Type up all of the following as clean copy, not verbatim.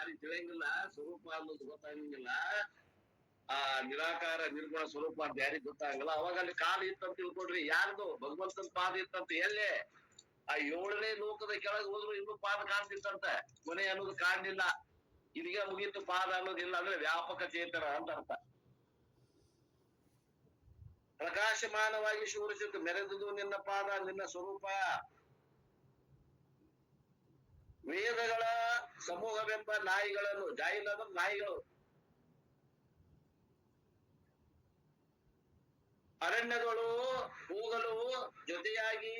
ಬಾರಿ ತಿಳಿಯಂಗಿಲ್ಲ, ಸ್ವರೂಪ ಅನ್ನೋದು ಗೊತ್ತಾಗಂಗಿಲ್ಲ. ಆ ನಿರಾಕಾರ ನಿರ್ಗುಣ ಸ್ವರೂಪ ಅಂತ ಯಾರಿಗ್ ಗೊತ್ತಾಗಲ್ಲ. ಅವಾಗ ಅಲ್ಲಿ ಕಾಲು ಇತ್ತಂತ ತಿಳ್ಕೊಡ್ರಿ, ಯಾರ್ದು ಭಗವಂತನ ಪಾದ ಇತ್ತಂತ. ಎಲ್ಲೇ ಆ 7ನೇ ಲೋಕದ ಕೆಳಗೆ ಹೋದ್ರು ಇನ್ನೂ ಪಾದ ಕಾಣ್ತಿತ್ತಂತ. ಕೊನೆ ಅನ್ನೋದು ಕಾಣಲಿಲ್ಲ. ಇದೀಗ ಮುಗೀತು ಪಾದ ಅನ್ನೋದಿಲ್ಲ. ಅಂದ್ರೆ ವ್ಯಾಪಕ ಚೇತನ ಅಂತ ಅರ್ಥ. ಪ್ರಕಾಶಮಾನವಾಗಿ ಶೂರಿಸಿತು, ಮೆರೆದುದು ನಿನ್ನ ಪಾದ, ನಿನ್ನ ಸ್ವರೂಪ. ವೇದಗಳ ಸಮೂಹವೆಂಬ ನಾಯಿಗಳನ್ನು, ಜಾಯಿಲ್ಲದ ನಾಯಿಗಳು, ಅರಣ್ಯಗಳು ಹೋಗಲು ಜೊತೆಯಾಗಿ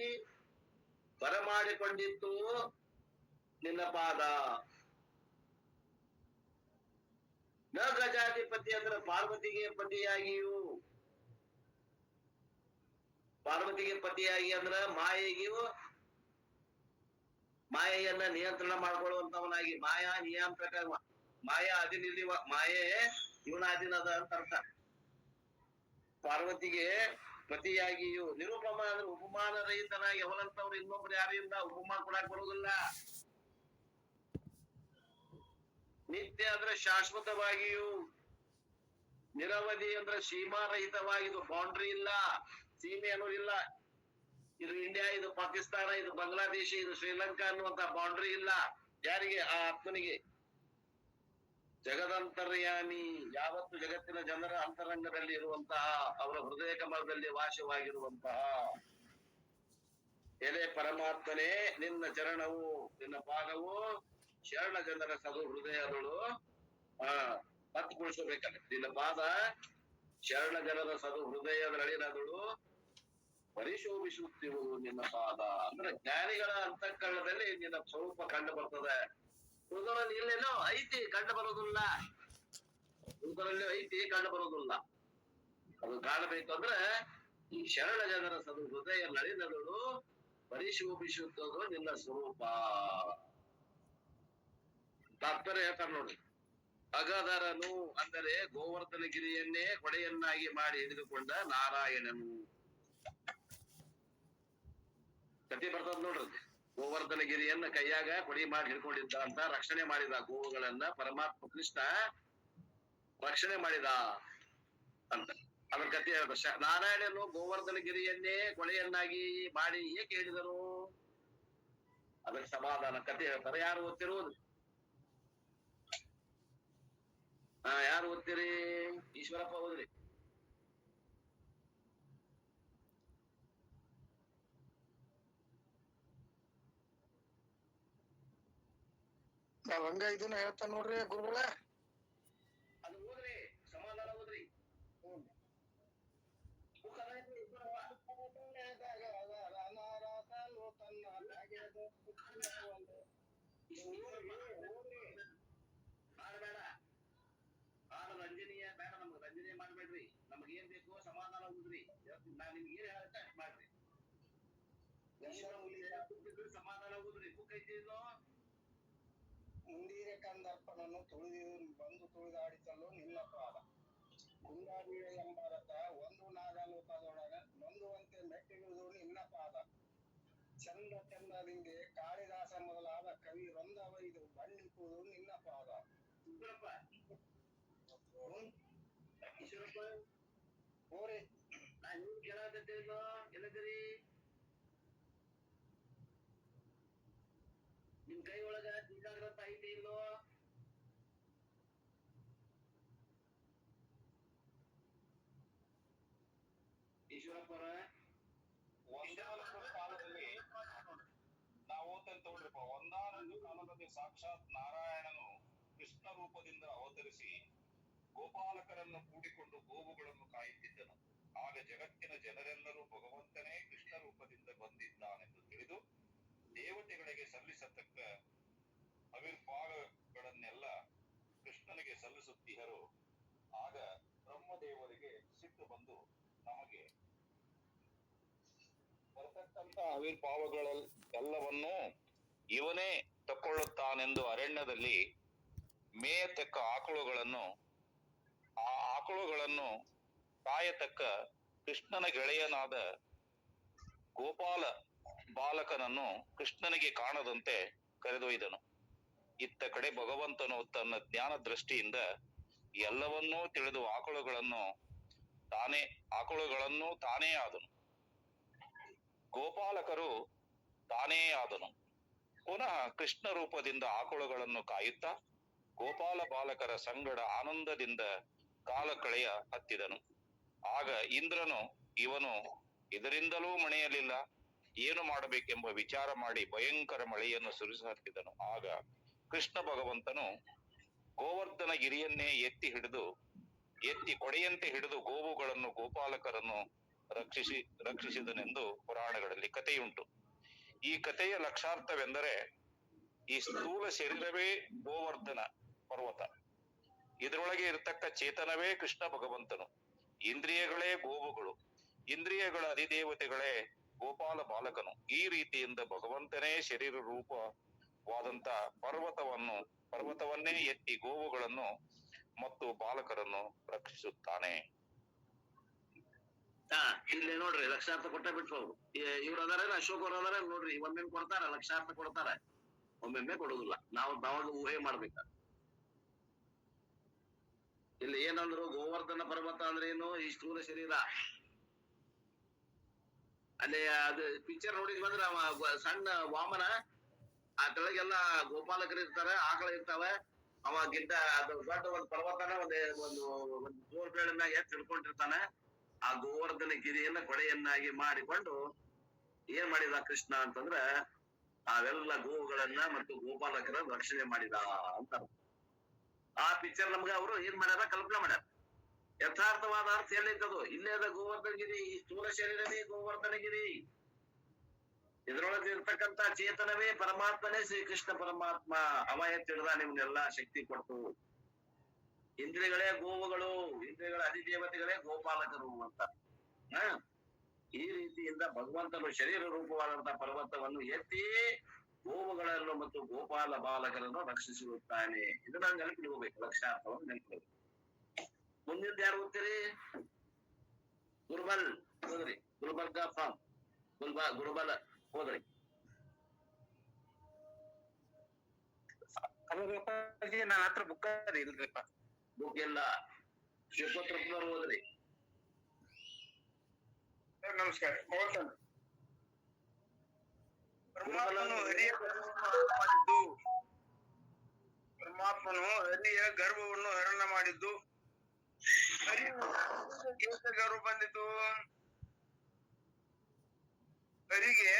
ಬರಮಾಡಿಕೊಂಡಿತ್ತು ನಿನ್ನ ಪಾದ. ನ ಗಜಾಧಿಪತಿ ಅಂದ್ರೆ ಪಾರ್ವತಿಗೆ ಪತಿಯಾಗಿಯೂ, ಪಾರ್ವತಿಗೆ ಪತಿಯಾಗಿ ಅಂದ್ರ ಮಾಯೆಗೂ, ಮಾಯೆಯನ್ನ ನಿಯಂತ್ರಣ ಮಾಡ್ಕೊಳ್ಳುವಂತವನಾಗಿ, ಮಾಯಾ ನಿಯಂತ್ರಕ, ಮಾಯಾ ಅಧೀನ, ಮಾಯೆ ಇವನ ಅಧೀನದ ಅಂತ ಅರ್ಥ. ಪಾರ್ವತಿಗೆ ಪತಿಯಾಗಿಯೂ, ನಿರುಪಮ ಅಂದ್ರೆ ಉಪಮಾನ ರಹಿತನಾಗಿ, ಅವನಂತವ್ರು ಇನ್ನೊಬ್ರು ಯಾರಿಂದ ಉಪಮಾನ ಕೊಡಕ್ ಬರುವುದಿಲ್ಲ. ನಿತ್ಯ ಅಂದ್ರೆ ಶಾಶ್ವತವಾಗಿಯೂ, ನಿರವಧಿ ಅಂದ್ರೆ ಸೀಮಾರಹಿತವಾಗಿದ್ದು, ಬೌಂಡ್ರಿ ಇಲ್ಲ, ಸೀಮೆ ಅನ್ನೋದಿಲ್ಲ. ಇದು ಇಂಡಿಯಾ, ಇದು ಪಾಕಿಸ್ತಾನ, ಇದು ಬಾಂಗ್ಲಾದೇಶ, ಇದು ಶ್ರೀಲಂಕಾ ಅನ್ನುವಂತ ಬೌಂಡ್ರಿ ಇಲ್ಲ. ಯಾರಿಗೆ? ಆ ಆತ್ಮನಿಗೆ. ಜಗದಂತರ್ಯಾಮಿ, ಯಾವತ್ತು ಜಗತ್ತಿನ ಜನರ ಅಂತರಂಗದಲ್ಲಿ ಇರುವಂತಹ, ಅವರ ಹೃದಯ ಕಮಲದಲ್ಲಿ ವಾಸವಾಗಿರುವಂತಹ ಎಲೆ ಪರಮಾತ್ಮನೇ, ನಿನ್ನ ಚರಣವು, ನಿನ್ನ ಪಾದವು ಶರಣ ಜನರ ಸದು ಹೃದಯದಳು ಹತ್ತುಗೊಳಿಸಬೇಕಲ್ಲ. ನಿನ್ನ ಪಾದ ಶರಣ ಜನರ ಸದು ಹೃದಯದಳಿನದಳು ಪರಿಶೋಭಿಸುತ್ತಿರುವುದು ನಿನ್ನ ಪಾದ. ಅಂದ್ರೆ ಜ್ಞಾನಿಗಳ ಅಂತಃಕರಣದಲ್ಲಿ ನಿನ್ನ ಸ್ವರೂಪ ಕಂಡು ಬರ್ತದೆ. ಉಳಿದವರಲ್ಲಿ ಇಲ್ಲೇನೋ ಐತಿ, ಕಂಡು ಬರೋದಿಲ್ಲ. ಉಳಿದವರಲ್ಲಿ ಐತಿ, ಕಂಡು ಬರೋದಿಲ್ಲ. ಅದು ಕಾಣಬೇಕು ಅಂದ್ರೆ ಈ ಶರಣ ಜನರ ಸದು ಹೃದಯ ನಳಿನದಳು ಪರಿಶೋಭಿಸುತ್ತದು ನಿನ್ನ ಸ್ವರೂಪ. ತಾತ್ಪರ್ಯ ಹೇಳ್ತಾರೆ ನೋಡಿ. ಅಗದರನು ಅಂದರೆ ಗೋವರ್ಧನಗಿರಿಯನ್ನೇ ಕೊಡೆಯನ್ನಾಗಿ ಮಾಡಿ ಹಿಡಿದುಕೊಂಡ ನಾರಾಯಣನು. ಕತಿ ಬರ್ತದ ನೋಡ್ರಿ. ಗೋವರ್ಧನಗಿರಿಯನ್ನ ಕೈಯಾಗ ಕೊಡಿ ಮಾಡಿ ಹಿಡ್ಕೊಂಡಿದ್ದ ಅಂತ, ರಕ್ಷಣೆ ಮಾಡಿದ ಗೋವುಗಳನ್ನ ಪರಮಾತ್ಮ ಕೃಷ್ಣ ರಕ್ಷಣೆ ಮಾಡಿದ ಅಂತ ಅದ್ರ ಕಥೆ ಹೇಳ್ದ. ನಾರಾಯಣನು ಗೋವರ್ಧನಗಿರಿಯನ್ನೇ ಕೊಳೆಯನ್ನಾಗಿ ಮಾಡಿ ಏಕೆ ಹೇಳಿದರು? ಅದಕ್ಕೆ ಸಮಾಧಾನ ಕಥೆ ಹೇಳ್ತಾರೆ. ಯಾರು ಓದ್ತಿರುವುದು? ಯಾರು ಓದ್ತೀರಿ? ಈಶ್ವರಪ್ಪ ಓದ್ರಿ. ನಾವ್ ಹಂಗ ಇದನ್ನ ಹೇಳ್ತಾ ನೋಡ್ರಿ ಗುರುಗಳ. ಅದು ಓದ್ರಿ, ಸಮಾಧಾನ ಓದ್ರಿ. ಮಾಡಬೇಡ, ರಂಜನೀಯ ಬೇಡ, ನಮ್ಗೆ ರಂಜನೀಯ ಮಾಡ್ಬೇಡ್ರಿ. ನಮ್ಗೆ ಏನ್ ಬೇಕು ಸಮಾಧಾನ ಓದ್ರಿ. ನಾನ್ ನಿಮ್ಗೆ ಏನ್ ಹೇಳ್ತಾ ಮಾಡ್ರಿ. ಸಮಾಧಾನ ಓದ್ರಿ. ಬುಕ್ ಐತಿ ಇದು. ಮುಂದಿನ ಕಂದರ್ಪನನ್ನು ಬಂದು ತುಳಿದಾಡಿಸಲು ನಿನ್ನ ಪಾದ, ಗುಂಡಾಡಿಯ ಎಂಬರತ ಒಂದು ನಾಗಲೋಕದೊಳಗ ನೊಂದುವಂತೆ ಮೆಟ್ಟಿರುವುದು ನಿನ್ನ ಪಾದ. ಚಂದ ಚಂದದಿಂಗೆ ಕಾಳಿದಾಸ ಮೊದಲಾದ ಕವಿ ರೊಂದವೈದು ಬಣ್ಣಿಸುವುದು ನಿನ್ನ ಪಾದ. ಈಶ್ವರಪ್ಪ ಹೋರಿ, ನಾನ್ ನಿಮ್ ಕೇಳಾಕತ್ತೇನೋ, ಎಲ್ಲದಿರಿ? ನಿಮ್ ಕೈ ಒಳಗ ಜಾಗ್ರತ ಐತಿ ಇಲ್ಲೋ? ಈಶ್ವರಪ್ಪರ ಒಂದಾನೊಂದು ಕಾಲದಲ್ಲಿ ನಾವು ಓದ್ತೇನೆ ತಗೊಳ್ರಿಪ್ಪ. ಒಂದಾನೊಂದು ಕಾಲದಲ್ಲಿ ಸಾಕ್ಷಾತ್ ನಾರಾಯಣನು ಕೃಷ್ಣ ರೂಪದಿಂದ ಅವತರಿಸಿ ಗೋಪಾಲಕರನ್ನು ಕೂಡಿಕೊಂಡು ಗೋವುಗಳನ್ನು ಕಾಯುತ್ತಿದ್ದನು. ಆಗ ಜಗತ್ತಿನ ಜನರೆಲ್ಲರೂ ಭಗವಂತನೇ ಕೃಷ್ಣ ರೂಪದಿಂದ ಬಂದಿದ್ದಾನೆಂದು ತಿಳಿದು ದೇವತೆಗಳಿಗೆ ಸಲ್ಲಿಸತಕ್ಕ ಆವಿರ್ಭಾವಗಳನ್ನೆಲ್ಲ ಕೃಷ್ಣನಿಗೆ ಸಲ್ಲಿಸುತ್ತಿಹರು. ಆಗ ಬ್ರಹ್ಮದೇವರಿಗೆ ಸಿಟ್ಟು ಬಂದು ನಮಗೆ ಬರತಕ್ಕಂತ ಆವಿರ್ಭಾವಗಳೆಲ್ಲವನ್ನೂ ಇವನೇ ತಕ್ಕೊಳ್ಳುತ್ತಾನೆಂದು ಅರಣ್ಯದಲ್ಲಿ ಮೇಯತಕ್ಕ ಆ ಆಕಳುಗಳನ್ನು ಕಾಯತಕ್ಕ ಕೃಷ್ಣನ ಗೆಳೆಯನಾದ ಗೋಪಾಲ ಬಾಲಕನನ್ನು ಕೃಷ್ಣನಿಗೆ ಕಾಣದಂತೆ ಕರೆದೊಯ್ದನು. ಇತ್ತ ಕಡೆ ಭಗವಂತನು ತನ್ನ ಜ್ಞಾನ ದೃಷ್ಟಿಯಿಂದ ಎಲ್ಲವನ್ನೂ ತಿಳಿದು ಆಕಳುಗಳನ್ನು ತಾನೇ ಆದನು. ಗೋಪಾಲಕರು ತಾನೇ ಆದನು. ಪುನಃ ಕೃಷ್ಣ ರೂಪದಿಂದ ಆಕಳುಗಳನ್ನು ಕಾಯುತ್ತಾ ಗೋಪಾಲ ಬಾಲಕರ ಸಂಗಡ ಆನಂದದಿಂದ ಕಾಲ ಕಳೆಯ ಹತ್ತಿದನು. ಆಗ ಇಂದ್ರನು ಇವನು ಇದರಿಂದಲೂ ಮಳೆಯಲಿಲ್ಲ, ಏನು ಮಾಡಬೇಕೆಂಬ ವಿಚಾರ ಮಾಡಿ ಭಯಂಕರ ಮಳೆಯನ್ನು ಸುರಿಸಹತ್ತಿದನು. ಆಗ ಕೃಷ್ಣ ಭಗವಂತನು ಗೋವರ್ಧನ ಗಿರಿಯನ್ನೇ ಎತ್ತಿ ಕೊಡೆಯಂತೆ ಹಿಡಿದು ಗೋವುಗಳನ್ನು ಗೋಪಾಲಕರನ್ನು ರಕ್ಷಿಸಿದನೆಂದು ಪುರಾಣಗಳಲ್ಲಿ ಕಥೆಯುಂಟು. ಈ ಕಥೆಯ ಲಕ್ಷಾರ್ಥವೆಂದರೆ, ಈ ಸ್ಥೂಲ ಶರೀರವೇ ಗೋವರ್ಧನ ಪರ್ವತ, ಇದರೊಳಗೆ ಇರತಕ್ಕ ಚೇತನವೇ ಕೃಷ್ಣ ಭಗವಂತನು, ಇಂದ್ರಿಯಗಳೇ ಗೋವುಗಳು, ಇಂದ್ರಿಯಗಳ ಅಧಿದೇವತೆಗಳೇ ಗೋಪಾಲ ಬಾಲಕನು. ಈ ರೀತಿಯಿಂದ ಭಗವಂತನೇ ಶರೀರ ರೂಪವಾದಂತ ಪರ್ವತವನ್ನೇ ಎತ್ತಿ ಗೋವುಗಳನ್ನು ಮತ್ತು ಬಾಲಕರನ್ನು ರಕ್ಷಿಸುತ್ತಾನೆ. ಇಲ್ಲಿ ನೋಡ್ರಿ ಲಕ್ಷಾರ್ಥ ಕೊಟ್ಟ ಬಿಟ್ಟು ಇವ್ರು ಅದಾರ, ಅಶೋಕ್ ಅವ್ರ ಅದಾರ ನೋಡ್ರಿ, ಒಮ್ಮೆ ಕೊಡ್ತಾರ ಲಕ್ಷಾರ್ಥ ಕೊಡ್ತಾರ, ಒಮ್ಮೊಮ್ಮೆ ಕೊಡುದಿಲ್ಲ. ನಾವಾಗ ಊಹೆ ಮಾಡ್ಬೇಕ. ಇಲ್ಲಿ ಏನಂದ್ರು, ಗೋವರ್ಧನ ಪರ್ವತ ಅಂದ್ರೆ ಏನು, ಈ ಸ್ಥೂಲ ಶರೀರ. ಅಲ್ಲಿ ಅದು ಪಿಕ್ಚರ್ ನೋಡಿದ್ವಿ ಅಂದ್ರೆ ಸಣ್ಣ ವಾಮನ, ಆ ಕೆಳಗೆಲ್ಲ ಗೋಪಾಲಕರು ಇರ್ತಾರೆ, ಆಕಳ ಇರ್ತಾವೆ, ಅವ ಗಿಡ್ಡ ಅದು ದೊಡ್ಡ ಒಂದು ಪರ್ವತನ ಒಂದು ಜೋರ್ ಬೇಳೆ ಮ್ಯಾಗ ಎತ್ತಿ ಹಿಡ್ಕೊಂಡಿರ್ತಾನೆ. ಆ ಗೋವರ್ಧನ ಗಿರಿಯನ್ನ ಕೊಡೆಯನ್ನಾಗಿ ಮಾಡಿಕೊಂಡು ಏನ್ ಮಾಡಿದ ಕೃಷ್ಣ ಅಂತಂದ್ರ, ಅವೆಲ್ಲ ಗೋವುಗಳನ್ನ ಮತ್ತು ಗೋಪಾಲಕರ ರಕ್ಷಣೆ ಮಾಡಿದ ಅಂತ. ಆ ಪಿಕ್ಚರ್ ನಮ್ಗೆ ಅವರು ಏನ್ ಮಾಡ್ಯಾರ, ಕಲ್ಪನೆ ಮಾಡ್ಯಾರ. ಯಥಾರ್ಥವಾದ ಅರ್ಥ ಎಲ್ಲಿದ್ದದು, ಇಲ್ಲೇ ಅದ ಗೋವರ್ಧನ ಗಿರಿ, ಈ ಸ್ಥೂಲ ಶರೀರವೇ ಗೋವರ್ಧನ ಗಿರಿ, ಇದ್ರೊಳಗೆ ಇರ್ತಕ್ಕಂತ ಚೇತನವೇ ಪರಮಾತ್ಮನೇ ಶ್ರೀಕೃಷ್ಣ ಪರಮಾತ್ಮ. ಅವ ಎತ್ತಿಡ್ದ ನಿಮ್ನೆಲ್ಲಾ ಶಕ್ತಿ ಕೊಟ್ಟು. ಇಂದ್ರಿಯಗಳೇ ಗೋವುಗಳು, ಇಂದ್ರಿಯಗಳ ಅಧಿದೇವತೆಗಳೇ ಗೋಪಾಲಕರು ಅಂತ. ಈ ರೀತಿಯಿಂದ ಭಗವಂತನು ಶರೀರ ರೂಪವಾದಂತಹ ಪರ್ವತವನ್ನು ಎತ್ತಿ ಗೋವುಗಳನ್ನು ಮತ್ತು ಗೋಪಾಲ ಬಾಲಕರನ್ನು ರಕ್ಷಿಸಿರುತ್ತಾನೆ. ಇದನ್ನ ನೆನಪಿಡ್ಕೋಬೇಕು, ಲಕ್ಷಾರ್ಥವನ್ನು ನೆನಪಿಡ್ಬೇಕು. ಮುಂದಿನ ಯಾರು ಓದ್ತೀರಿ? ಗುರುಬಲ್ ಹೋದ್ರಿ, ಗುಲ್ಬರ್ಗಾ ಫಾರ್ಮ್, ಗುರುಬಲ ಹೋದ್ರಿ. ನನ್ನ ಹತ್ರ ಬುಕ್ ಇಲ್ರಿಪ್ಪ. ಬುಕ್ ಎಲ್ಲ ಶಿವಪತ್ರಪ್ಪನವ್ರು ಹೋದ್ರಿ. ನಮಸ್ಕಾರ. ಪರಮಾತ್ಮನು ಹರಿಯ ಗರ್ಭವನ್ನು ಹರಣ ಮಾಡಿದ್ದು. ಗರ್ಭ ಬಂದಿತ್ತು ಹರಿಗೆ,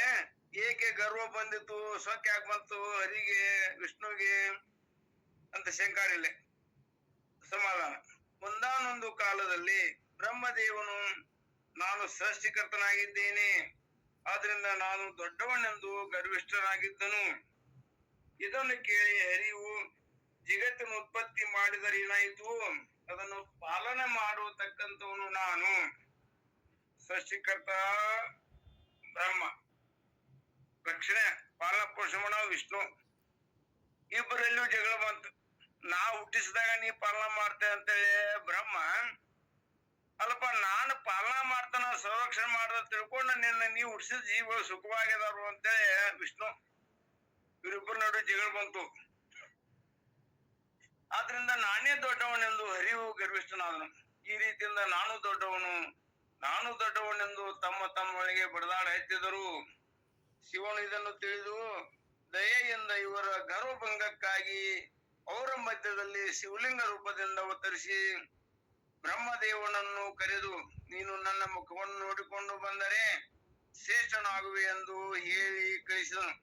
ಏಕೆ ಗರ್ವ ಬಂದಿತ್ತು, ಸೊಕ್ಕ ಯಾಕೆ ಬಂತು ಹರಿಗೆ ವಿಷ್ಣುವಿಗೆ ಅಂತ ಶಂಕಾರಿಲ್ಲ. ಸಮಾಧಾನ. ಒಂದಾನೊಂದು ಕಾಲದಲ್ಲಿ ಬ್ರಹ್ಮದೇವನು ನಾನು ಸೃಷ್ಟಿಕರ್ತನಾಗಿದ್ದೇನೆ, ಆದ್ರಿಂದ ನಾನು ದೊಡ್ಡವನೆಂದು ಗರ್ವಿಷ್ಠನಾಗಿದ್ದನು. ಇದನ್ನು ಕೇಳಿ ಹರಿಯು ಜಗತ್ತಿನ ಉತ್ಪತ್ತಿ ಮಾಡಿದರೆ ಏನಾಯಿತು, ಅದನ್ನು ಪಾಲನೆ ಮಾಡತಕ್ಕಂಥವನು ನಾನು. ಸೃಷ್ಟಿಕರ್ತ ಬ್ರಹ್ಮ, ರಕ್ಷಣೆ ಪಾಲನ ಪೋಷಣ ವಿಷ್ಣು. ಇಬ್ಬರಲ್ಲೂ ಜಗಳ ಬಂತು. ನಾ ಹುಟ್ಟಿಸಿದಾಗ ನೀ ಪಾಲನ ಮಾಡ್ತೆ ಅಂತೇಳಿ ಬ್ರಹ್ಮ, ಅಲ್ಲಪ್ಪ ನಾನು ಪಾಲನಾ ಮಾಡ್ತಾನ ಸಂರಕ್ಷಣೆ ಮಾಡ್ದ ತಿಳ್ಕೊಂಡು ನಿನ್ನ ನೀವು ಹುಟ್ಟಿಸಿದ ಜೀವಗಳು ಸುಖವಾಗಿದಾರು ಅಂತೇಳಿ ವಿಷ್ಣು. ಇವರಿಬ್ಬರ ನಡುವೆ ಜಗಳ ಬಂತು. ಆದ್ರಿಂದ ನಾನೇ ದೊಡ್ಡವನೆಂದು ಹರಿವು ಗರ್ವಿಷ್ಠನಾದನು. ಈ ರೀತಿಯಿಂದ ನಾನು ದೊಡ್ಡವನೆಂದು ತಮ್ಮೊಳಗೆ ಬಡದಾಡ ಎತ್ತಿದರು. ಶಿವನು ಇದನ್ನು ತಿಳಿದು ದಯೆಯಿಂದ ಇವರ ಗರ್ವಭಂಗಕ್ಕಾಗಿ ಅವರ ಮಧ್ಯದಲ್ಲಿ ಶಿವಲಿಂಗ ರೂಪದಿಂದ ಅವತರಿಸಿ ಬ್ರಹ್ಮದೇವನನ್ನು ಕರೆದು, ನೀನು ನನ್ನ ಮುಖವನ್ನು ನೋಡಿಕೊಂಡು ಬಂದರೆ ಶ್ರೇಷ್ಠನಾಗುವೆ ಎಂದು ಹೇಳಿ ಕಳಿಸಿದನು.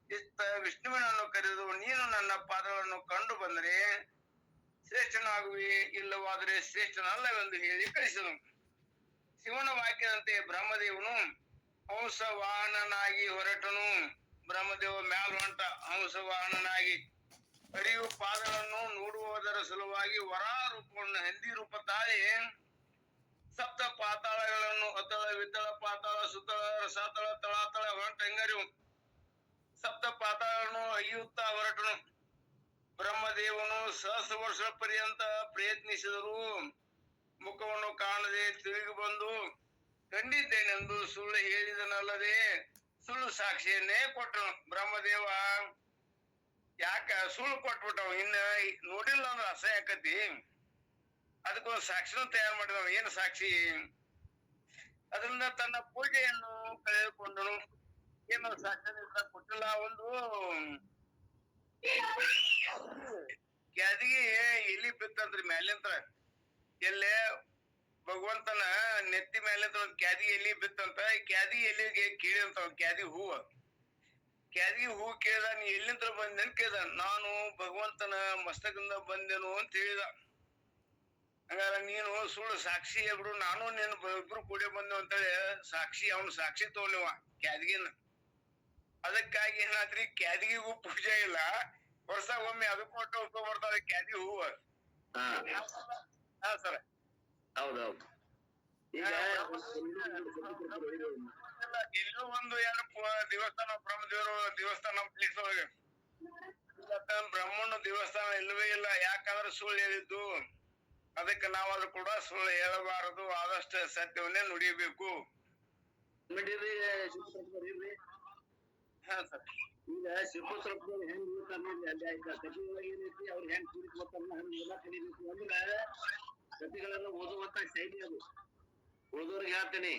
ಇತ್ತ ವಿಷ್ಣುವಿನನ್ನು ಕರೆದು, ನೀನು ನನ್ನ ಪಾದಗಳನ್ನು ಕಂಡು ಬಂದರೆ ಶ್ರೇಷ್ಠನಾಗುವೆ, ಇಲ್ಲವಾದರೆ ಶ್ರೇಷ್ಠನಲ್ಲವೆಂದು ಹೇಳಿ ಕಳಿಸಿದನು. ಶಿವನ ವಾಕ್ಯದಂತೆ ಬ್ರಹ್ಮದೇವನು ಹಂಸವಾಹನನಾಗಿ ಹೊರಟನು. ಬ್ರಹ್ಮದೇವ ಮ್ಯಾಲ ಹೊಂಟ ಹಂಸವಾಹನನಾಗಿ. ಹರಿಯು ಪಾದಗಳನ್ನು ನೋಡುವುದರ ಸಲುವಾಗಿ ವರಾ ರೂಪವನ್ನು ಹಂದಿ ರೂಪ ತಾಳಿ ಸಪ್ತ ಪಾತಾಳಗಳನ್ನು ಅತಳ ವಿತಳ ಪಾತಾಳ ಸುತಳ ರಸಾತಳ ತಳಾತಳ ಹೊರಟ ಹೆಂಗರಿವು ಸಪ್ತ ಪಾತಾಳಗಳನ್ನು ಅಗಿಯುತ್ತಾ ಹೊರಟನು. ಬ್ರಹ್ಮದೇವನು ಸಹಸ್ರ ವರ್ಷ ಪರ್ಯಂತ ಪ್ರಯತ್ನಿಸಿದರು. ಮುಖವನ್ನು ಕಾಣದೆ ತಿರುಗಿ ಬಂದು ಕಂಡಿದ್ದೇನೆಂದು ಸುಳ್ಳು ಹೇಳಿದನಲ್ಲದೆ ಸುಳ್ಳು ಸಾಕ್ಷಿಯನ್ನೇ ಕೊಟ್ಟನು. ಬ್ರಹ್ಮದೇವ ಯಾಕ ಸುಳ್ಳು ಕೊಟ್ಬಿಟ್ಟವ ಇನ್ನ ನೋಡಿಲ್ಲ ಅಂದ್ರ ಅಸಹ್ಯ ಆಕತಿ. ಅದಕ್ಕೊಂದು ಸಾಕ್ಷಿನೂ ತಯಾರು ಮಾಡಿದವ. ಏನು ಸಾಕ್ಷಿ? ಅದರಿಂದ ತನ್ನ ಪೂಜೆಯನ್ನು ಕಳೆದುಕೊಂಡನು. ಏನು ಸಾಕ್ಷಿ ಕೊಟ್ಟಿಲ್ಲ. ಒಂದು ಕ್ಯಾದಿಗೆ ಎಲಿ ಬಿತ್ತಂತ್ರಿ ಮ್ಯಾಲಿಂತ. ಎಲ್ಲೇ ಭಗವಂತನ ನೆತ್ತಿ ಮ್ಯಾಲಿಂತ ಒಂದ್ ಕ್ಯಾದಿ ಎಲಿ ಬಿತ್ತಂತ. ಕ್ಯಾದಿ ಎಲಿಗೆ ಕೇಳಿದಂತ ಕ್ಯಾದಿ ಹೂವ. ಕ್ಯಾದಿ ಹೂ ಕೇಳ್ದ, ನೀ ಎಲ್ಲಿಂದ ಬಂದೆ ಅಂತ ಕೇಳ್ದ. ನಾನು ಭಗವಂತನ ಮಸ್ತಕದಿಂದ ಬಂದೆನು ಅಂತ ಹೇಳಿದ. ಹಂಗಾರ ನೀನು ಸುಳ್ಳು ಸಾಕ್ಷಿ ಹೇಳ್ಬಿಡು, ನಾನು ನೀನು ಇಬ್ರು ಕೂಡಿ ಬಂದೆವು ಅಂತೇಳಿ ಸಾಕ್ಷಿ ಅವನು ಸಾಕ್ಷಿ ತಗೊಳ್ಳಿವ ಕ್ಯಾದಿಗಿನ. ಅದಕ್ಕಾಗಿ ಏನಾದ್ರಿ, ಕ್ಯಾದಿಗೂ ಪೂಜೆ ಇಲ್ಲ. ವರ್ಷ ಒಮ್ಮೆ ಅದಕ್ಕೂ ಹೊಟ್ಟು ಬರ್ತಾವೆ ಕ್ಯಾದಿ ಹೂವ. ಹಾ ಸರ್, ಹೌದೌದು. ಈಗ ಎಲ್ಲೂ ಒಂದು ಏನು ದೇವಸ್ಥಾನ, ಬ್ರಹ್ಮದೇವರು ದೇವಸ್ಥಾನ ಪ್ಲೇಸ್ ಒಳಗೆ ಬ್ರಹ್ಮಣ್ಣ ದೇವಸ್ಥಾನ ಇಲ್ಲವೇ ಇಲ್ಲ. ಯಾಕಂದ್ರೆ ಸುಳ್ಳು ಹೇಳಿದ್ದು. ಅದಕ್ಕೆ ನಾವಾದ್ರೂ ಕೂಡ ಸುಳ್ಳು ಹೇಳಬಾರದು. ಆದಷ್ಟು ಸತ್ಯವನ್ನೇ ನುಡಿಯಬೇಕು. ಹಾ ಸರ್. ಈಗ ಶಿವಪುತ್ರಪ್ಪನವ್ರು ಹೆಂಗ್ ಕಥೆಯೊಳಗೆ ಏನೈತಿ, ಅವ್ರು ಹೆಂಗ್ ಕೂಡಿಸ್ಕೊತಾರ ಹಂಗ ಎಲ್ಲ ಕಲಿಬೇಕು ಅಂದ್ರೆ ಕಥೆಗಳೆಲ್ಲ ಓದುವಂತ ಶೈಲಿ ಅದು. ಓದೋರ್ಗೆ ಹೇಳ್ತೀನಿ,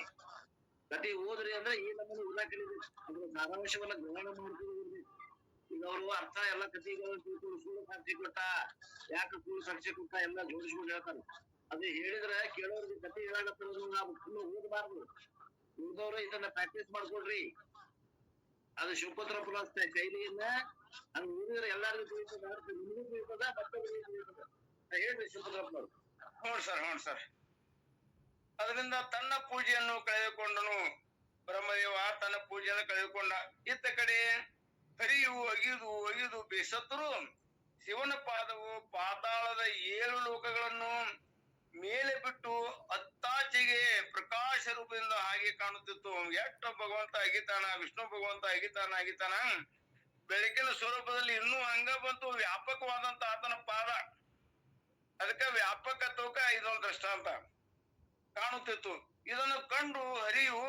ಕಥೆ ಓದ್ರಿ ಅಂದ್ರೆ ಈ ನಮ್ಮನ್ನು ಎಲ್ಲ ಕಲಿಬೇಕು. ಅದ್ರ ಸಾರಾಂಶವನ್ನ ಗ್ರಹಣ ಮಾಡ್ತಿರ್ಬೇಕು. ಈಗ ಅವರು ಅರ್ಥ ಎಲ್ಲ ಕಥೆಗಳನ್ನು ತಿಳ್ಕೊಂಡು ಸುಳ್ಳು ಸಾಕ್ಷಿ ಕೊಟ್ಟ, ಯಾಕೆ ಸುಳ್ಳು ಸಾಕ್ಷಿ ಕೊಟ್ಟ ಎಲ್ಲ ಜೋಡಿಸ್ಕೊಂಡು ಹೇಳ್ತಾರೆ. ಅದು ಹೇಳಿದ್ರೆ ಕೇಳೋರ್ಗೆ ಕಥೆ ಹೇಳಕತ್ತಿರೋದು ನಾವು ಸುಮ್ಮನೆ ಓದಬಾರ್ದು. ಓದೋರು ಇದನ್ನ ಪ್ರಾಕ್ಟೀಸ್ ಮಾಡ್ಕೊಡ್ರಿ. ಅದು ಶಿವಪುತ್ರಪ್ಪನ ಶೈಲಿಯಿಂದ ಹಂಗ ಓದಿದ್ರೆ ಎಲ್ಲಾರ್ಗು ತಿಳಿತದ, ನಿಮಗೂ ತಿಳಿತದ, ಮತ್ತೊಬ್ಬರಿಗೂ ತಿಳಿತದ. ಹೇಳ್ರಿ ಶಿವಪುತ್ರಪ್ಪನವ್ರು. ಹ್ಞೂ ಸರ್, ಹ್ಞೂ ಸರ್. ಅದರಿಂದ ತನ್ನ ಪೂಜೆಯನ್ನು ಕಳೆದುಕೊಂಡನು. ಬ್ರಹ್ಮದೇವ ತನ್ನ ಪೂಜೆಯನ್ನು ಕಳೆದುಕೊಂಡ. ಇತ್ತ ಕಡೆ ಹರಿಯು ಅಗಿದು ಬೇಸತ್ತರು. ಶಿವನ ಪಾದವು ಪಾತಾಳದ 7 ಲೋಕಗಳನ್ನು ಮೇಲೆ ಬಿಟ್ಟು ಅತ್ತಾಚೆಗೆ ಪ್ರಕಾಶ ರೂಪದಿಂದ ಹಾಗೆ ಕಾಣುತ್ತಿತ್ತು. ಎಷ್ಟು ಭಗವಂತ ಅಗಿತಾನ, ವಿಷ್ಣು ಭಗವಂತ ಅಗಿತಾನ. ಬೆಳಕಿನ ಸ್ವರೂಪದಲ್ಲಿ ಇನ್ನೂ ಹಂಗ ಬಂತು ವ್ಯಾಪಕವಾದಂತ ಆತನ ಪಾದ. ಅದಕ್ಕೆ ವ್ಯಾಪಕತ್ವಕ್ಕ ಇದೊಂದು ದೃಷ್ಟಾಂತ ಕಾಣುತ್ತಿತ್ತು. ಇದನ್ನು ಕಂಡು ಹರಿಯು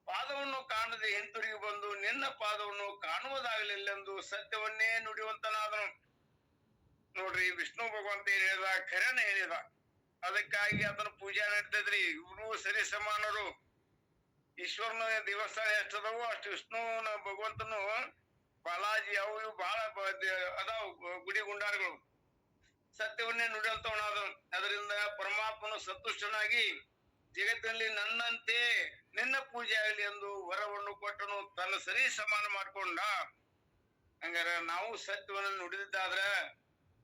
ಪಾದವನ್ನು ಕಾಣದೆ ಹಿಂತಿರುಗಿ ಬಂದು ನಿನ್ನ ಪಾದವನ್ನು ಕಾಣುವುದಾಗಲಿಲ್ಲೆಂದು ಸತ್ಯವನ್ನೇ ನುಡಿಯುವಂತನಾದನು. ನೋಡ್ರಿ, ವಿಷ್ಣು ಭಗವಂತ ಏನ್ ಹೇಳಿದ, ಖರೇನ ಹೇಳಿದ. ಅದಕ್ಕಾಗಿ ಆತನ ಪೂಜೆ ನಡೀತದ್ರಿ. ಇವ್ರು ಸರಿ ಸಮಾನರು. ಈಶ್ವರನ ದೇವಸ್ಥಾನ ಎಷ್ಟದವು ಅಷ್ಟು ವಿಷ್ಣುನ ಭಗವಂತನು ಬಾಲಾಜಿ ಅವು ಇವು ಬಹಳ ಅದಾವ ಗುಡಿ ಗುಂಡಾರಗಳು. ಸತ್ಯವನ್ನೇ ನುಡಿಯುವಂತವನಾದನು. ಅದರಿಂದ ಪರಮಾತ್ಮನು ಸಂತುಷ್ಟನಾಗಿ ಜಗತ್ತಿನಲ್ಲಿ ನನ್ನಂತೆ ನಿನ್ನ ಪೂಜೆ ಆಗಲಿ ಎಂದು ವರವನ್ನು ಕೊಟ್ಟನು. ತನ್ನ ಸರಿ ಸಮಾನ ಮಾಡ್ಕೊಂಡ. ಹಂಗಾರ ನಾವು ಸತ್ಯವನ್ನು ನುಡಿದಿದ್ದಾದ್ರ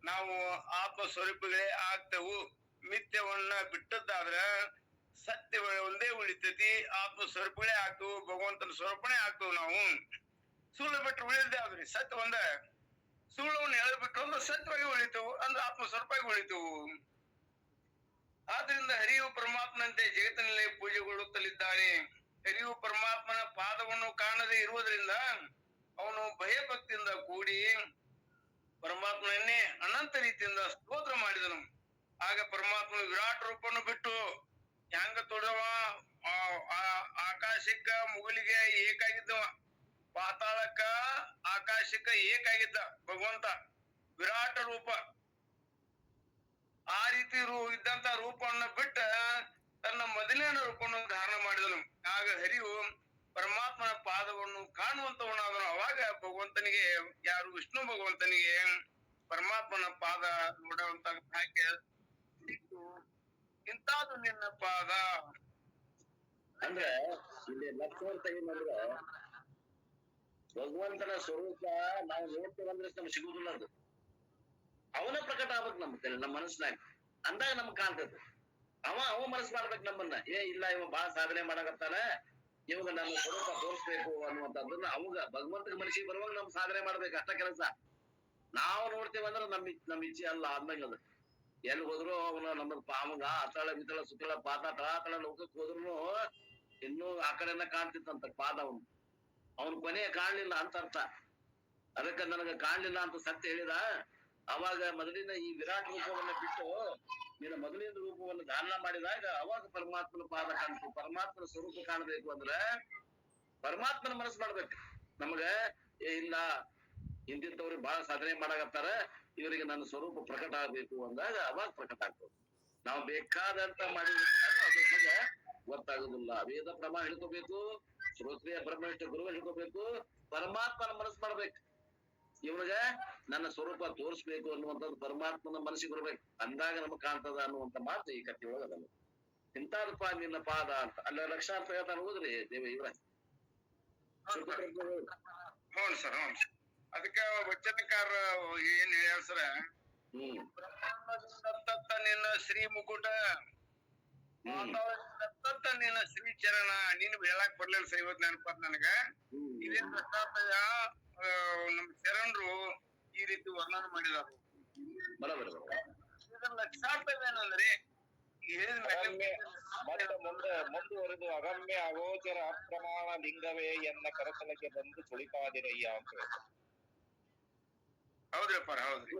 ನಾವು ಆತ್ಮ ಸ್ವರೂಪಗಳೇ ಆಗ್ತೇವು. ಮಿಥ್ಯವನ್ನ ಬಿಟ್ಟದ್ದಾದ್ರ ಸತ್ಯ ಒಂದೇ ಉಳಿತೈತಿ. ಆತ್ಮ ಸ್ವರೂಪಗಳೇ ಆಗ್ತವು, ಭಗವಂತನ ಸ್ವರೂಪನೇ ಆಗ್ತವು. ನಾವು ಸುಳ್ಳು ಬಿಟ್ಟು ಉಳಿದೇ ಆದ್ರಿ ಸತ್ಯ ಒಂದ. ಸುಳ್ಳವನ್ನು ಹೇಳ್ಬಿಟ್ಟು ಅಂದ್ರೆ ಸತ್ಯವಾಗಿ ಉಳಿತವು, ಅಂದ್ರೆ ಆತ್ಮ ಸ್ವರೂಪವಾಗಿ ಉಳಿತವು. ಆದ್ರಿಂದ ಹರಿಯು ಪರಮಾತ್ಮನಂತೆ ಜಗತ್ತಿನಲ್ಲಿ ಪೂಜೆಗೊಳ್ಳುತ್ತಲಿದ್ದಾನೆ. ಹರಿಯು ಪರಮಾತ್ಮನ ಪಾದವನ್ನು ಕಾಣದೇ ಇರುವುದರಿಂದ ಅವನು ಭಯಭಕ್ತಿಯಿಂದ ಕೂಡಿ ಪರಮಾತ್ಮನನ್ನೇ ಅನಂತ ರೀತಿಯಿಂದ ಸ್ತೋತ್ರ ಮಾಡಿದನು. ಆಗ ಪರಮಾತ್ಮನ ವಿರಾಟ್ ರೂಪವನ್ನು ಬಿಟ್ಟು ಹೆಂಗ ತೊಡವ ಆಕಾಶಕ್ಕ ಮುಗುಲಿಗೆ ಏಕಾಗಿದ್ದವ, ಪಾತಾಳಕ್ಕ ಆಕಾಶಕ್ಕ ಏಕಾಗಿದ್ದ ಭಗವಂತ ವಿರಾಟ ರೂಪ. ಆ ರೀತಿ ಇದ್ದಂತ ರೂಪವನ್ನು ಬಿಟ್ಟ ತನ್ನ ಮೊದಲಿನ ರೂಪವನ್ನು ಧಾರಣ ಮಾಡಿದನು. ಆಗ ಹರಿಯು ಪರಮಾತ್ಮನ ಪಾದವನ್ನು ಕಾಣುವಂತವನಾದನು. ಅವಾಗ ಭಗವಂತನಿಗೆ, ಯಾರು ವಿಷ್ಣು ಭಗವಂತನಿಗೆ ಪರಮಾತ್ಮನ ಪಾದ ನೋಡುವಂತ ಭಾಗ್ಯ ಸಿಕ್ತು. ಇಂತಾದು ನಿನ್ನ ಪಾದ ಅಂದ್ರೆ ಇಲ್ಲಿ ಲಕ್ಷಾಂತ ಏನಂದ್ರೆ ಭಗವಂತನ ಸ್ವರೂಪ ನಾವು ನೋಡ್ತೇವಂದ್ರೆ ನಮ್ಗೆ ಸಿಗುದಿಲ್ಲ. ಅದು ಅವನ ಪ್ರಕಟ ಆಗ್ಬೇಕು ನಮ್ಮ ಮನಸ್ಸಿನಾಗ. ಅಂದಾಗ ನಮ್ಗ್ ಕಾಣ್ತೈತಿ. ಅವ ಮನಸ್ಸು ಮಾಡ್ಬೇಕು ನಮ್ಮನ್ನ. ಇಲ್ಲ ಇವ ಬಾಳ ಸಾಧನೆ ಮಾಡಕತ್ತಾನ, ಇವಾಗ ನಮ್ಮ ಸ್ವರೂಪ ತೋರಿಸ್ಬೇಕು ಅನ್ನುವಂಥದ್ದನ್ನ ಅವಾಗ ಭಗವಂತನ ಮನಸ್ಸಿಗೆ ಬರುವಾಗ ನಮ್ ಸಾಧನೆ ಮಾಡ್ಬೇಕು. ಅಷ್ಟ ಕೆಲಸ. ನಾವು ನೋಡ್ತೇವಂದ್ರೆ ನಮ್ ಇಚ್ಛೆ ಅಲ್ಲ ಆದ್ಮೇಲೆ ಅದು ಎಲ್ಲಿ ಹೋದ್ರು ಅವನು ನಮ್ಮ ಅವಂಗ ಅತಳ ಬಿತ್ತಳ ಸುತ್ತಳ ಪಾದ ತಳಾತಳ ಲೋಕಕ್ಕೆ ಹೋದ್ರು ಇನ್ನೂ ಆ ಕಡೆನ ಕಾಣ್ತಿತ್ತಂತ ಪಾದ. ಅವನ್ ಕೊನೆಯ ಕಾಣ್ಲಿಲ್ಲ ಅಂತ ಅರ್ಥ. ಅದಕ್ಕೆ ನನಗ ಕಾಣ್ಲಿಲ್ಲ ಅಂತ ಸತ್ಯ ಹೇಳಿದ. ಅವಾಗ ಮೊದಲಿನ ಈ ವಿರಾಟ್ ರೂಪವನ್ನ ಬಿಟ್ಟು ನಿನ್ನ ಮೊದಲಿನ ರೂಪವನ್ನು ಧಾರಣ ಮಾಡಿದಾಗ ಅವಾಗ ಪರಮಾತ್ಮನ ಪಾದ ಕಾಣ್ತು. ಪರಮಾತ್ಮನ ಸ್ವರೂಪ ಕಾಣಬೇಕು ಅಂದ್ರೆ ಪರಮಾತ್ಮನ ಮನಸ್ಸು ಮಾಡ್ಬೇಕು. ನಮಗ ಇಲ್ಲ ಇಂತಿಂತವ್ರಿಗೆ ಬಹಳ ಸಾಧನೆ ಮಾಡಾಕತ್ತಾರ, ಇವರಿಗೆ ನನ್ನ ಸ್ವರೂಪ ಪ್ರಕಟ ಆಗ್ಬೇಕು ಅಂದಾಗ ಅವಾಗ ಪ್ರಕಟ ಆಗ್ತದೆ. ನಾವು ಬೇಕಾದಂತ ಮಾಡಿದ್ರೆ ಅದು ನಮಗೆ ಗೊತ್ತಾಗುದಿಲ್ಲ. ವೇದ ಪ್ರಮಾಣ ಹಿಡ್ಕೋಬೇಕು, ಶ್ರೋತ್ರಿಯ ಬ್ರಹ್ಮನಿಷ್ಠ ಗುರು ಹಿಡ್ಕೋಬೇಕು, ಪರಮಾತ್ಮನ ಮನಸ್ಸು ಮಾಡ್ಬೇಕು. ಇವ್ರಿಗ ನನ್ನ ಸ್ವರೂಪ ತೋರಿಸ್ಬೇಕು ಅನ್ನುವಂಥದ್ದು ಪರಮಾತ್ಮನ ಮನಸ್ಸಿಗೆ ಬರ್ಬೇಕು, ಅಂದಾಗ ನಮಗ್ ಕಾಣ್ತದ ಅನ್ನುವಂತ ಮಾತು ಈ ಕಥೆ ಒಳಗದಲ್ಲ. ಇಂತಾದಪ್ಪ ನಿನ್ನ ಪಾದ ಅಂತ ಅಲ್ಲ ಲಕ್ಷಾರ್ಥ ಹೇಳ್ತಾನೆ. ಹೋದ್ರಿ ದೇವ ಇವ್ರ ಹ್ಞೂ ಸರ್. ಅದಕ್ಕ ವಚನಕಾರ ಏನ್ ಹೇಳ್ಯಾರ ಸರ, ಬ್ರಹ್ಮಾಂಡದಿಂದ ತತ್ತ ನಿನ್ನ ಶ್ರೀ ಮುಕುಟ, ವಾತಾವರಣದಿಂದ ತತ್ತ ನಿನ್ನ ಶ್ರೀ ಚರಣ. ನೀನು ಹೇಳಕ್ ಬರ್ಲಿಲ್ಲ ಸರ್, ಇವತ್ ನೆನಪಾತ್ ನನಗ. ಇದೇ ದತ್ತಾತ್ರೇಯ ನಮ್ ಶರಣರು ಈ ರೀತಿ ವರ್ಣನೆ ಮಾಡಿದಾರ. ಇದರ ಲಕ್ಷಾರ್ಥವೇನಂದ್ರೆ ಮುಂದುವರೆದು ಅಗಮ್ಯ ಅಗೋಚರ ಅಪ್ರಮಾಣ ಲಿಂಗವೇ ಎನ್ನ ಕರತಲಕ್ಕೆ ಬಂದು ಸುಳಿಪಾದಿರಯ್ಯ ಅಂತ ಹೇಳ್ತಾರೆ. ಹೌದ್ರಪ್ಪ, ಹೌದ್ರಿ.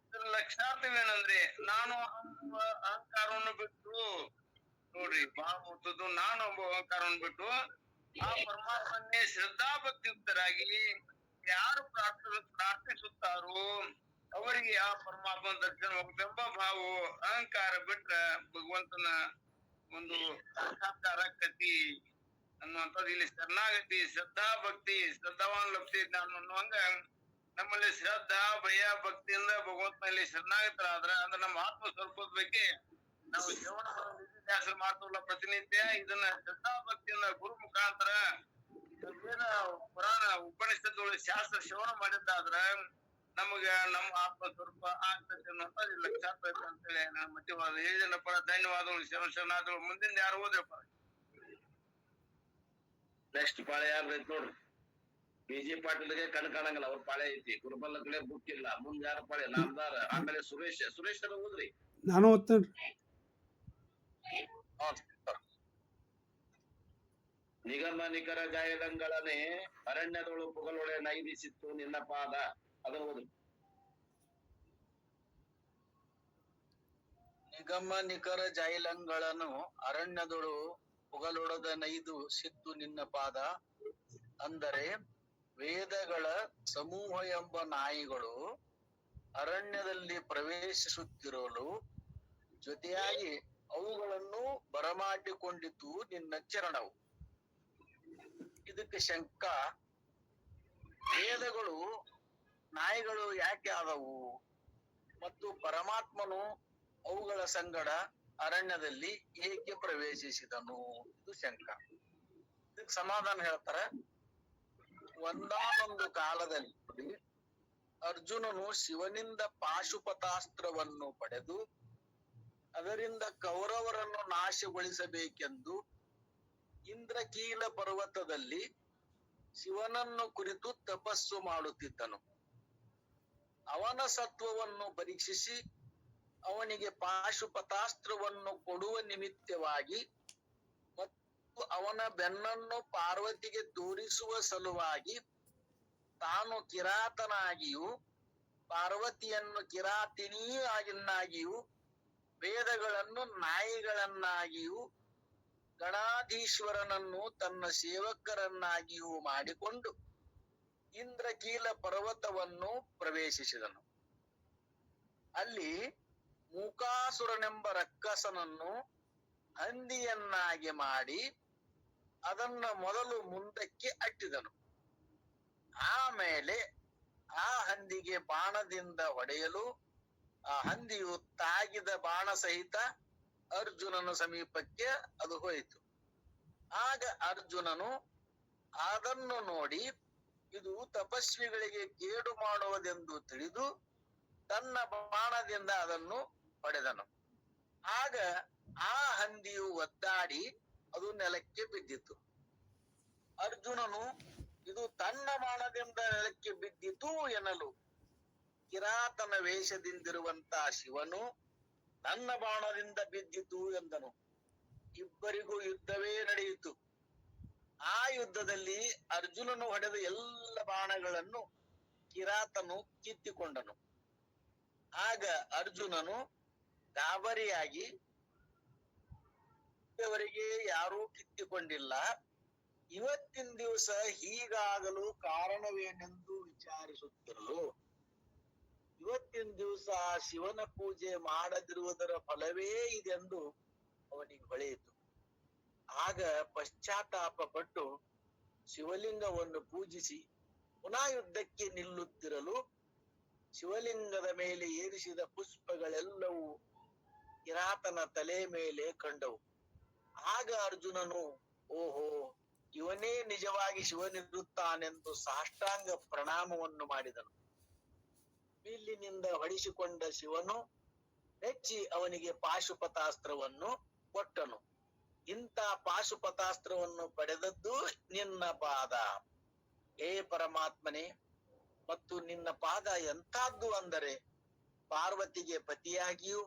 ಇದರ ಲಕ್ಷಾರ್ಥವೇನಂದ್ರೆ ನಾನು ಅಹಂಕಾರವನ್ನು ಬಿಟ್ಟು, ನೋಡ್ರಿ ಬಹಳ ಮುಟ್ಟದ್ದು, ನಾನು ಅಹಂಕಾರವನ್ನು ಬಿಟ್ಟು ಆ ಪರಮಾತ್ಮನ್ನೇ ಶ್ರದ್ಧಾ ಭಕ್ತಿಯುಕ್ತರಾಗಿ ಯಾರು ಪ್ರಾರ್ಥಿಸುತ್ತಾರೋ ಅವರಿಗೆ ಆ ಪರಮಾತ್ಮನ ದರ್ಶನವಾಗುತ್ತೆಂಬ ಭಾವು ಅಹಂಕಾರ ಬಿಟ್ಟ ಭಗವಂತನ ಒಂದು ಸಾಕ್ಷಾತ್ಕಾರ ಕತಿ ಅನ್ನುವಂಥದ್ದು. ಇಲ್ಲಿ ಶರಣಾಗತಿ, ಶ್ರದ್ಧಾ ಭಕ್ತಿ, ಶ್ರದ್ಧಾವಾನ್ ಲಭ್ತಿ ಜ್ಞಾನ ಅನ್ನುವಂಗ ನಮ್ಮಲ್ಲಿ ಶ್ರದ್ಧಾ ಭಯ ಭಕ್ತಿಯಿಂದ ಭಗವಂತನಲ್ಲಿ ಶರಣಾಗತರಾದ್ರ ಅಂದ್ರೆ ನಮ್ಮ ಆತ್ಮ ಸ್ವರೂಪದ ಬಗ್ಗೆ ನಾವು ಶ್ರವಣ ಮಾಡ್ತವಲ್ಲ ಪ್ರತಿನಿತ್ಯ. ಇದನ್ನ ಶ್ರದ್ಧಾ ಭಕ್ತಿಯಿಂದ ಗುರು ಮುಖಾಂತರ ಏನ ಪುರಾಣ ಉಪನಿಷತ್ತುಗಳು ಶಾಸ್ತ್ರ ಶ್ರವಣ ಮಾಡಿದ್ದಾದ್ರ ನಮಗ ನಮ್ಮ ಆತ್ಮ ಸ್ವರೂಪ ಆಗ್ತದೆ ಅನ್ನೋದು ಲಕ್ಷಾರ್ಥ ಅಂತೇಳಿ ನಾನು ಮಧ್ಯವಾದ ಏಜನಪ್ಪ. ಧನ್ಯವಾದಗಳು ಶರಣಾರ್ಥಗಳು. ಮುಂದಿನ ಯಾರು ಹೋದ್ರಪ್ಪ? ನೆಕ್ಸ್ಟ್ ಪಾಳೆ ಯಾರ್ದೈತಿ ನೋಡ್ರಿ. PG ಪಾಟೀಲ್ಗೆ ಕಣ್ ಕಾಣಂಗಿಲ್ಲ, ಅವ್ರ ಪಾಳೆ ಐತಿ. ಗುರುಬಲ್ಲ ಕಡೆ ಬುಕ್ ಇಲ್ಲ. ಮುಂದ್ ಯಾರ ಪಾಳೆ? ನಾಮದಾರ. ಆಮೇಲೆ ಸುರೇಶ್ ಹೋದ್ರಿ. ನಾನು ಓದ್ತೇನ್ರಿ. ನಿಗಮ ನಿಖರ ಜಾಯದಂಗಳನೆ ಅರಣ್ಯದೊಳು ಪುಗಲೊಳೆ ನೈದಿಸಿತ್ತು ನಿನ್ನ ಪಾದ. ಅದನ್ನು ಓದ್ರಿ. ನಿಗಮ ನಿಖರ ಜಾಯಿಲಂಗಳನ್ನು ಅರಣ್ಯದೊಳು ಪುಗಲೊಡದ ನೈದು ಸಿತ್ತು ನಿನ್ನ ಪಾದ. ಅಂದರೆ ವೇದಗಳ ಸಮೂಹ ಎಂಬ ನಾಯಿಗಳು ಅರಣ್ಯದಲ್ಲಿ ಪ್ರವೇಶಿಸುತ್ತಿರಲು ಜೊತೆಯಾಗಿ ಅವುಗಳನ್ನು ಬರಮಾಡಿಕೊಂಡಿತು ನಿನ್ನ ಚರಣವು. ಇದಕ್ಕೆ ಶಂಕ, ವೇದಗಳು ನಾಯಿಗಳು ಯಾಕೆ ಆದವು ಮತ್ತು ಪರಮಾತ್ಮನು ಅವುಗಳ ಸಂಗಡ ಅರಣ್ಯದಲ್ಲಿ ಏಕೆ ಪ್ರವೇಶಿಸಿದನು? ಇದು ಶಂಕ. ಇದಕ್ಕೆ ಸಮಾಧಾನ ಹೇಳ್ತಾರ. ಒಂದಾನೊಂದು ಕಾಲದಲ್ಲಿ ಅರ್ಜುನನು ಶಿವನಿಂದ ಪಾಶುಪತಾಸ್ತ್ರವನ್ನು ಪಡೆದು ಅದರಿಂದ ಕೌರವರನ್ನು ನಾಶಗೊಳಿಸಬೇಕೆಂದು ಇಂದ್ರಕೀಲ ಪರ್ವತದಲ್ಲಿ ಶಿವನನ್ನು ಕುರಿತು ತಪಸ್ಸು ಮಾಡುತ್ತಿದ್ದನು. ಅವನ ಸತ್ವವನ್ನು ಪರೀಕ್ಷಿಸಿ ಅವನಿಗೆ ಪಾಶುಪತಾಸ್ತ್ರವನ್ನು ಕೊಡುವ ನಿಮಿತ್ತವಾಗಿ ಮತ್ತು ಅವನ ಬೆನ್ನನ್ನು ಪಾರ್ವತಿಗೆ ತೋರಿಸುವ ಸಲುವಾಗಿ ತಾನು ಕಿರಾತನಾಗಿಯೂ ಪಾರ್ವತಿಯನ್ನು ಕಿರಾತಿನಿಯಾಗಿಯೂ ವೇದಗಳನ್ನು ನಾಯಿಗಳನ್ನಾಗಿಯೂ ಗಣಾಧೀಶ್ವರನನ್ನು ತನ್ನ ಸೇವಕರನ್ನಾಗಿಯೂ ಮಾಡಿಕೊಂಡು ಇಂದ್ರಕೀಲ ಪರ್ವತವನ್ನು ಪ್ರವೇಶಿಸಿದನು. ಅಲ್ಲಿ ಮೂಕಾಸುರನೆಂಬ ರಕ್ಕಸನನ್ನು ಹಂದಿಯನ್ನಾಗಿ ಮಾಡಿ ಅದನ್ನ ಮೊದಲು ಮುಂದಕ್ಕೆ ಅಟ್ಟಿದನು. ಆಮೇಲೆ ಆ ಹಂದಿಗೆ ಬಾಣದಿಂದ ಹೊಡೆಯಲು ಆ ಹಂದಿಯು ತಾಗಿದ ಬಾಣ ಸಹಿತ ಅರ್ಜುನನ ಸಮೀಪಕ್ಕೆ ಅದು ಹೋಯಿತು. ಆಗ ಅರ್ಜುನನು ಅದನ್ನು ನೋಡಿ ಇದು ತಪಸ್ವಿಗಳಿಗೆ ಕೇಡು ಮಾಡುವುದೆಂದು ತಿಳಿದು ತನ್ನ ಬಾಣದಿಂದ ಅದನ್ನು ಹೊಡೆದನು. ಆಗ ಆ ಹಂದಿಯು ಒದ್ದಾಡಿ ಅದು ನೆಲಕ್ಕೆ ಬಿದ್ದಿತು. ಅರ್ಜುನನು ಇದು ತನ್ನ ಬಾಣದಿಂದ ನೆಲಕ್ಕೆ ಬಿದ್ದಿತು ಎನ್ನಲು ಕಿರಾತನ ವೇಷದಿಂದಿರುವಂತ ಶಿವನು ನನ್ನ ಬಾಣದಿಂದ ಬಿದ್ದಿತು ಎಂದನು. ಇಬ್ಬರಿಗೂ ಯುದ್ಧವೇ ನಡೆಯಿತು. ಆ ಯುದ್ಧದಲ್ಲಿ ಅರ್ಜುನನು ಹೊಡೆದ ಎಲ್ಲ ಬಾಣಗಳನ್ನು ಕಿರಾತನು ಕಿತ್ತಿಕೊಂಡನು. ಆಗ ಅರ್ಜುನನು ಗಾಬರಿಯಾಗಿ ಇವರಿಗೆ ಯಾರೂ ಕಿತ್ತಿಕೊಂಡಿಲ್ಲ, ಇವತ್ತಿನ ದಿವಸ ಹೀಗಾಗಲು ಕಾರಣವೇನೆಂದು ವಿಚಾರಿಸುತ್ತಿರಲು ಇವತ್ತಿನ ದಿವಸ ಶಿವನ ಪೂಜೆ ಮಾಡದಿರುವುದರ ಫಲವೇ ಇದೆಂದು ಅವನಿಗೆ ಹೊಳೆಯಿತು. ಆಗ ಪಶ್ಚಾತ್ತಾಪ ಪಟ್ಟು ಶಿವಲಿಂಗವನ್ನು ಪೂಜಿಸಿ ಪುನಃ ಯುದ್ಧಕ್ಕೆ ನಿಲ್ಲುತ್ತಿರಲು ಶಿವಲಿಂಗದ ಮೇಲೆ ಏರಿಸಿದ ಪುಷ್ಪಗಳೆಲ್ಲವೂ ಕಿರಾತನ ತಲೆ ಮೇಲೆ ಕಂಡವು. ಆಗ ಅರ್ಜುನನು ಓಹೋ, ಇವನೇ ನಿಜವಾಗಿ ಶಿವನಿರುತ್ತಾನೆಂದು ಸಾಷ್ಟಾಂಗ ಪ್ರಣಾಮವನ್ನು ಮಾಡಿದನು. ಬಿಲ್ಲಿನಿಂದ ಹೊಡಿಸಿಕೊಂಡ ಶಿವನು ಮೆಚ್ಚಿ ಅವನಿಗೆ ಪಾಶುಪತಾಸ್ತ್ರವನ್ನು ಕೊಟ್ಟನು. ಇಂಥ ಪಾಶುಪತಾಸ್ತ್ರವನ್ನು ಪಡೆದದ್ದು ನಿನ್ನ ಪಾದ, ಏ ಪರಮಾತ್ಮನೇ. ಮತ್ತು ನಿನ್ನ ಪಾದ ಎಂಥದ್ದು ಅಂದರೆ ಪಾರ್ವತಿಗೆ ಪತಿಯಾಗಿಯೂ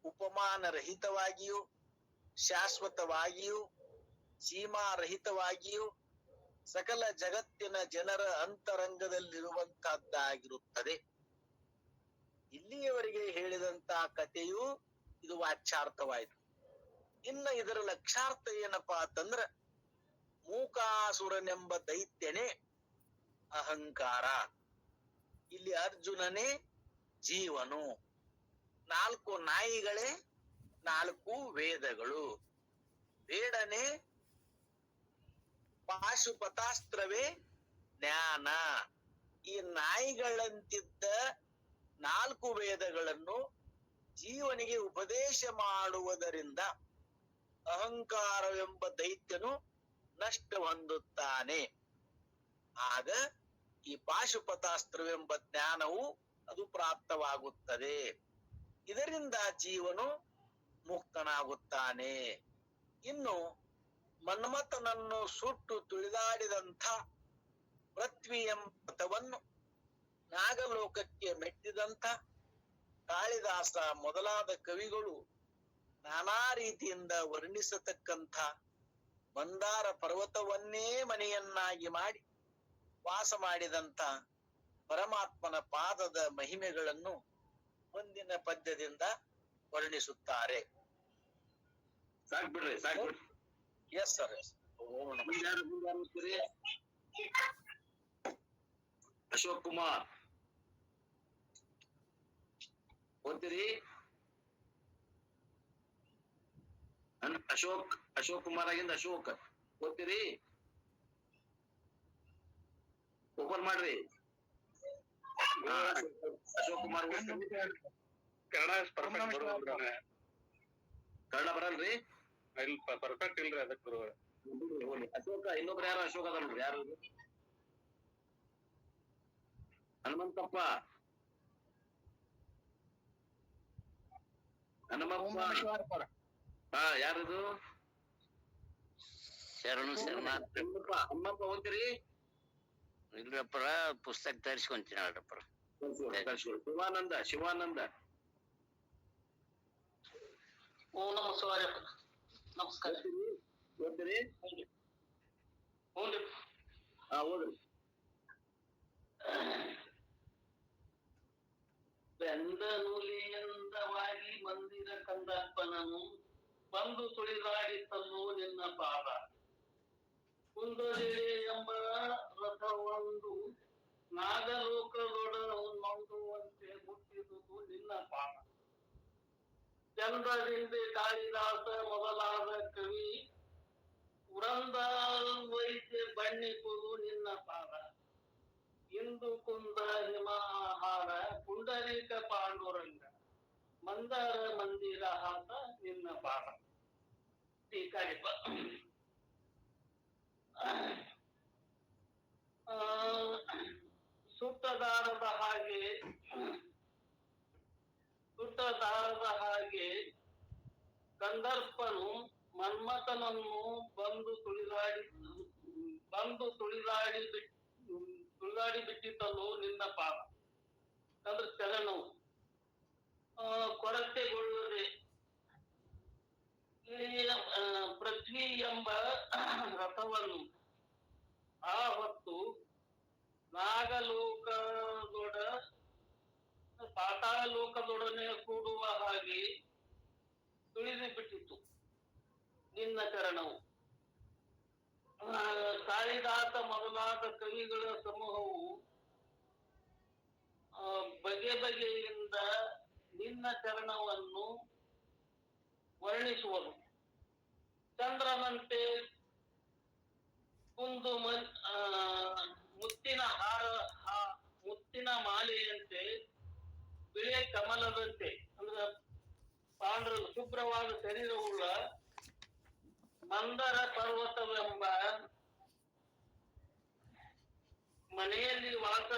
ಉಪಮಾನರಹಿತವಾಗಿಯೂ ಶಾಶ್ವತವಾಗಿಯೂ ಸೀಮಾರಹಿತವಾಗಿಯೂ ಸಕಲ ಜಗತ್ತಿನ ಜನರ ಅಂತರಂಗದಲ್ಲಿರುವಂತಹದ್ದಾಗಿರುತ್ತದೆ. ಇಲ್ಲಿಯವರೆಗೆ ಹೇಳಿದಂತ ಕಥೆಯು ಇದು ವಾಚ್ಯಾರ್ಥವಾಯಿತು. ಇನ್ನ ಇದರ ಲಕ್ಷಾರ್ಥ ಏನಪ್ಪಾ ಅಂತಂದ್ರ ಮೂಕಾಸುರನೆಂಬ ದೈತ್ಯನೇ ಅಹಂಕಾರ, ಇಲ್ಲಿ ಅರ್ಜುನನೇ ಜೀವನು, 4 ನಾಯಿಗಳೇ 4 ವೇದಗಳು, ಬೇಡನೆ ಪಾಶುಪತಾಸ್ತ್ರವೇ ಜ್ಞಾನ. ಈ ನಾಯಿಗಳಂತಿದ್ದ 4 ವೇದಗಳನ್ನು ಜೀವನಿಗೆ ಉಪದೇಶ ಮಾಡುವುದರಿಂದ ಅಹಂಕಾರವೆಂಬ ದೈತ್ಯನು ನಷ್ಟ ಹೊಂದುತ್ತಾನೆ. ಆಗ ಈ ಪಾಶುಪತಾಸ್ತ್ರವೆಂಬ ಜ್ಞಾನವು ಅದು ಪ್ರಾಪ್ತವಾಗುತ್ತದೆ. ಇದರಿಂದ ಜೀವನು ಮುಕ್ತನಾಗುತ್ತಾನೆ. ಇನ್ನು ಮನ್ಮಥನನ್ನು ಸುಟ್ಟು ತುಳಿದಾಡಿದಂಥ ಪೃಥ್ವಿ ಎಂಬ ಪಥವನ್ನು ನಾಗಲೋಕಕ್ಕೆ ಮೆಟ್ಟಿದಂಥ ಕಾಳಿದಾಸ ಮೊದಲಾದ ಕವಿಗಳು ನಾನಾ ರೀತಿಯಿಂದ ವರ್ಣಿಸತಕ್ಕಂಥ ಮಂದಾರ ಪರ್ವತವನ್ನೇ ಮನೆಯನ್ನಾಗಿ ಮಾಡಿ ವಾಸ ಮಾಡಿದಂಥ ಪರಮಾತ್ಮನ ಪಾದದ ಮಹಿಮೆಗಳನ್ನು ಮುಂದಿನ ಪದ್ಯದಿಂದ ವರ್ಣಿಸುತ್ತಾರೆ. ಸಾಕ್ಬಿಡ್ರಿ. Yes sir, yes. Ashok Kumar ಓದ್ತೀರಿ? ಅಶೋಕ್ ಕುಮಾರ್ ಆಗಿಂದ ಅಶೋಕ್ ಓದ್ತೀರಿ? ಓಪನ್ ಮಾಡ್ರಿ. ಅಶೋಕ್ ಕುಮಾರ್ ಕನ್ನಡ ಬರಲ್ರಿ? ಪರ್ಫೆಕ್ಟ್ ಇಲ್ರಿ ಅದಕ್ಕೆ ಅಶೋಕ, ಇನ್ನೊಬ್ರು ಯಾರು ಅಶೋಕ್ ಅದ ನೋಡ್ರಿ. ಯಾರು? ಹನುಮಂತಪ್ಪ. ಹನುಮಪ್ಪ. ಹಾ, ಯಾರದು? ಶರಣು ಶರಣಾರ್ಥಿ. ಹನುಮಪ್ಪ ಓದ್ತೀರಿ? ಇಲ್ರಪ್ಪರ ಪುಸ್ತಕ ತರಿಸ್ಕೊಂತೀನಿ ಹೇಳ್ರಪ್ಪರ. ಶಿವಾನಂದ. ಓ ನಮ ಶಿವಾಯ. ನಮಸ್ಕಾರ. ಓದ್ತೀರಿ? ಹಾ, ಓದ್ರಿ. ಬೆಂದನುಲಿಯಂದವಾಗಿ ಮಂದಿರ ಕಂದಪ್ಪನನು ಬಂದು ತುಳಿದಾಡಿತಲ್ಲೋ ನಿನ್ನ ಪಾದ. ಕುಂದರಿಳೆ ಎಂಬ ರಥವೊಂದು ನಾಗಲೋಕದೊಡ ನೊಂದುವಂತೆ ಮುಟ್ಟಿದುದು ನಿನ್ನ ಪಾದ. ಚಂದ್ರದಿಂದ ಕಾಳಿದಾಸ ಮೊದಲಾದ ಕವಿ ವೈದ್ಯ ಬಣ್ಣಿಸುವುದು ನಿನ್ನ ಪಾದ. ಇಂದು ಕುಂದ ಹಿಮಾಹಾರ ಪುಂಡರೀಕ ಪಾಂಡುರಂಗ ಮಂದಾರ ಮಂದಿರ ಹಾಸ ನಿನ್ನ ಪಾದ. ಟೀಕಾರಿಪ. ಸುಟ್ಟದಾರದ ಹಾಗೆ ಕಂದರ್ಪನು ಮನ್ಮಥನನ್ನು ಬಂದು ತುಳಿದಾಡಿ ಬಿಟ್ಟಿದ್ದಲು ನಿನ್ನ ಪಾದ. ಅಂದ್ರೆ ಚಲನವು ಕೊರತೆಗೊಳ್ಳುವುದೇ ಪೃಥ್ವಿ ಎಂಬ ರಥವನ್ನು ಆ ಹೊತ್ತು ಪಾತಾಳಲೋಕದೊಡನೆ ಕೂಡುವ ಹಾಗೆ ತುಳಿದು ಬಿಟ್ಟಿತು ನಿನ್ನ ಚರಣವು. ಕಾಳಿದಾಸ ಮೊದಲಾದ ಕವಿಗಳ ಸಮೂಹವು ಬಗೆ ಬಗೆಯಿಂದ ನಿನ್ನ ಚರಣವನ್ನು ವರ್ಣಿಸುವುದು. ಚಂದ್ರನಂತೆ ಕುಂದು ಮುತ್ತಿನ ಮಾಲೆಯಂತೆ ಬಿಳೆ ಕಮಲದಂತೆ ಅಂದ್ರೆ ಪಾಂಡ್ರ ಶುಭ್ರವಾದ ಶರೀರವುಳ್ಳ ಮಂದರ ಪರ್ವತವೆಂಬ ಮನೆಯಲ್ಲಿ ವಾಸ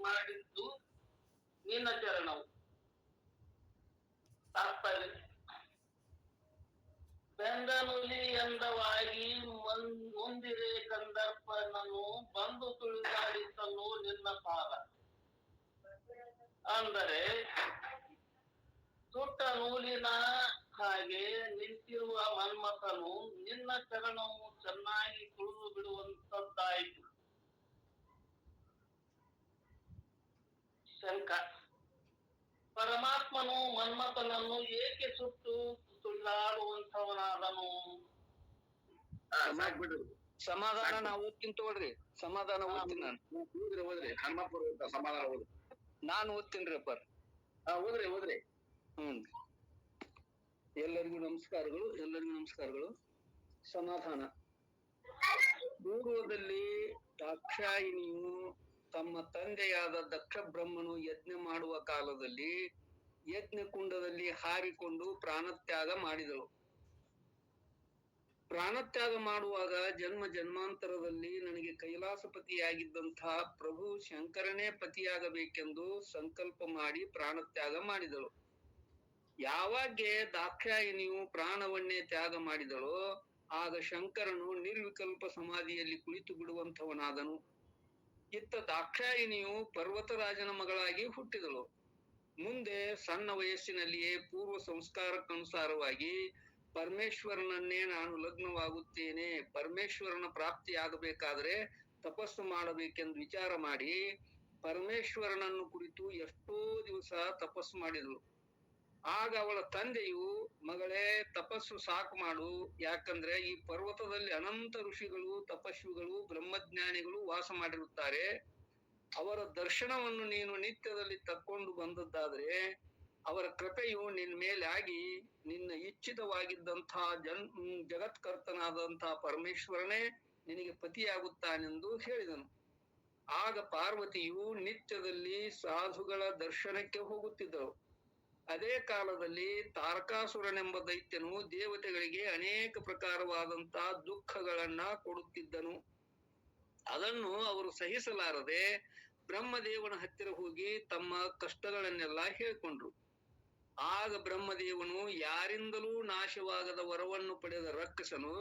ಮಾಡಿದ್ದು ನಿನ್ನ ಚರಣವು. ತಾತ್ಪರ್ಯ: ಬೆಂದನುಲಿ ಎಂದವಾಗಿ ಮುಂದಿರೆ ಕಂದರ್ಪನನ್ನು ಬಂದು ತುಳಿದಾಡಿಸಲು ನಿನ್ನ ಪಾದ. ಅಂದರೆ ಸುಟ್ಟ ನೂಲಿನ ಹಾಗೆ ನಿಂತಿರುವ ಮನ್ಮಥನು ನಿನ್ನ ಚರಣವು ಚೆನ್ನಾಗಿ ತುಳಿದು ಬಿಡುವಂತದ್ದಾಯಿತು. ಶಂಕ: ಪರಮಾತ್ಮನು ಮನ್ಮಥನನ್ನು ಏಕೆ ಸುಟ್ಟು ತುಳಿದಾಡುವಂತವನಾದನು? ಸಾಕ್ಬಿಡ್ರಿ. ಸಮಾಧಾನ ನಾ ಓದ್ತೀನಿ ತಗೊಳ್ರಿ. ಸಮಾಧಾನ ಓದ್ತೀನಿ ನಾನು. ಓದ್ರಿ ಹನುಮಪ್ಪರ ಸಮಾಧಾನ ಓದ್ರಿ. ನಾನು ಓದ್ತೀನಿ ಅಪ್ಪರ್. ಓದ್ರಿ. ಎಲ್ಲರಿಗೂ ನಮಸ್ಕಾರಗಳು. ಸಮಾಧಾನ. ಪೂರ್ವದಲ್ಲಿ ದಾಕ್ಷಾಯಿಣಿಯು ತಮ್ಮ ತಂದೆಯಾದ ದಕ್ಷ ಬ್ರಹ್ಮನು ಯಜ್ಞ ಮಾಡುವ ಕಾಲದಲ್ಲಿ ಯಜ್ಞ ಕುಂಡದಲ್ಲಿ ಹಾರಿಕೊಂಡು ಪ್ರಾಣತ್ಯಾಗ ಮಾಡಿದಳು. ಪ್ರಾಣತ್ಯಾಗ ಮಾಡುವಾಗ ಜನ್ಮ ಜನ್ಮಾಂತರದಲ್ಲಿ ನನಗೆ ಕೈಲಾಸಪತಿಯಾಗಿದ್ದಂತಹ ಪ್ರಭು ಶಂಕರನೇ ಪತಿಯಾಗಬೇಕೆಂದು ಸಂಕಲ್ಪ ಮಾಡಿ ಪ್ರಾಣತ್ಯಾಗ ಮಾಡಿದಳು. ಯಾವಾಗ ದಾಕ್ಷಾಯಿಣಿಯು ಪ್ರಾಣವನ್ನೇ ತ್ಯಾಗ ಮಾಡಿದಳೋ ಆಗ ಶಂಕರನು ನಿರ್ವಿಕಲ್ಪ ಸಮಾಧಿಯಲ್ಲಿ ಕುಳಿತು ಬಿಡುವಂತವನಾದನು. ಇತ್ತ ದಾಕ್ಷಾಯಿಣಿಯು ಪರ್ವತರಾಜನ ಮಗಳಾಗಿ ಹುಟ್ಟಿದಳು. ಮುಂದೆ ಸಣ್ಣ ವಯಸ್ಸಿನಲ್ಲಿಯೇ ಪೂರ್ವ ಸಂಸ್ಕಾರಕ್ಕನುಸಾರವಾಗಿ ಪರಮೇಶ್ವರನನ್ನೇ ನಾನು ಲಗ್ನವಾಗುತ್ತೇನೆ, ಪರಮೇಶ್ವರನ ಪ್ರಾಪ್ತಿಯಾಗಬೇಕಾದರೆ ತಪಸ್ಸು ಮಾಡಬೇಕೆಂದು ವಿಚಾರ ಮಾಡಿ ಪರಮೇಶ್ವರನನ್ನು ಕುರಿತು ಎಷ್ಟೋ ದಿವಸ ತಪಸ್ಸು ಮಾಡಿದಳು. ಆಗ ಅವಳ ತಂದೆಯು, ಮಗಳೇ ತಪಸ್ಸು ಸಾಕು ಮಾಡು, ಯಾಕಂದ್ರೆ ಈ ಪರ್ವತದಲ್ಲಿ ಅನಂತ ಋಷಿಗಳು, ತಪಸ್ವಿಗಳು, ಬ್ರಹ್ಮಜ್ಞಾನಿಗಳು ವಾಸ ಮಾಡಿರುತ್ತಾರೆ. ಅವರ ದರ್ಶನವನ್ನು ನೀನು ನಿತ್ಯದಲ್ಲಿ ತಕ್ಕೊಂಡು ಬಂದದ್ದಾದ್ರೆ ಅವರ ಕೃಪೆಯು ನಿನ್ ಮೇಲೆ ಆಗಿ ನಿನ್ನ ಇಚ್ಛಿತವಾಗಿದ್ದಂತಹ ಜಗತ್ಕರ್ತನಾದಂತಹ ಪರಮೇಶ್ವರನೇ ನಿನಗೆ ಪತಿಯಾಗುತ್ತಾನೆಂದು ಹೇಳಿದನು. ಆಗ ಪಾರ್ವತಿಯು ನಿತ್ಯದಲ್ಲಿ ಸಾಧುಗಳ ದರ್ಶನಕ್ಕೆ ಹೋಗುತ್ತಿದ್ದಳು. ಅದೇ ಕಾಲದಲ್ಲಿ ತಾರಕಾಸುರನೆಂಬ ದೈತ್ಯನು ದೇವತೆಗಳಿಗೆ ಅನೇಕ ಪ್ರಕಾರವಾದಂತಹ ದುಃಖಗಳನ್ನ ಕೊಡುತ್ತಿದ್ದನು. ಅದನ್ನು ಅವರು ಸಹಿಸಲಾರದೆ ಬ್ರಹ್ಮದೇವನ ಹತ್ತಿರ ಹೋಗಿ ತಮ್ಮ ಕಷ್ಟಗಳನ್ನೆಲ್ಲ ಹೇಳ್ಕೊಂಡ್ರು. ಆಗ ಬ್ರಹ್ಮದೇವನು ಯಾರಿಂದಲೂ ನಾಶವಾಗದ ವರವನ್ನು ಪಡೆದ ರಕ್ಕಸನು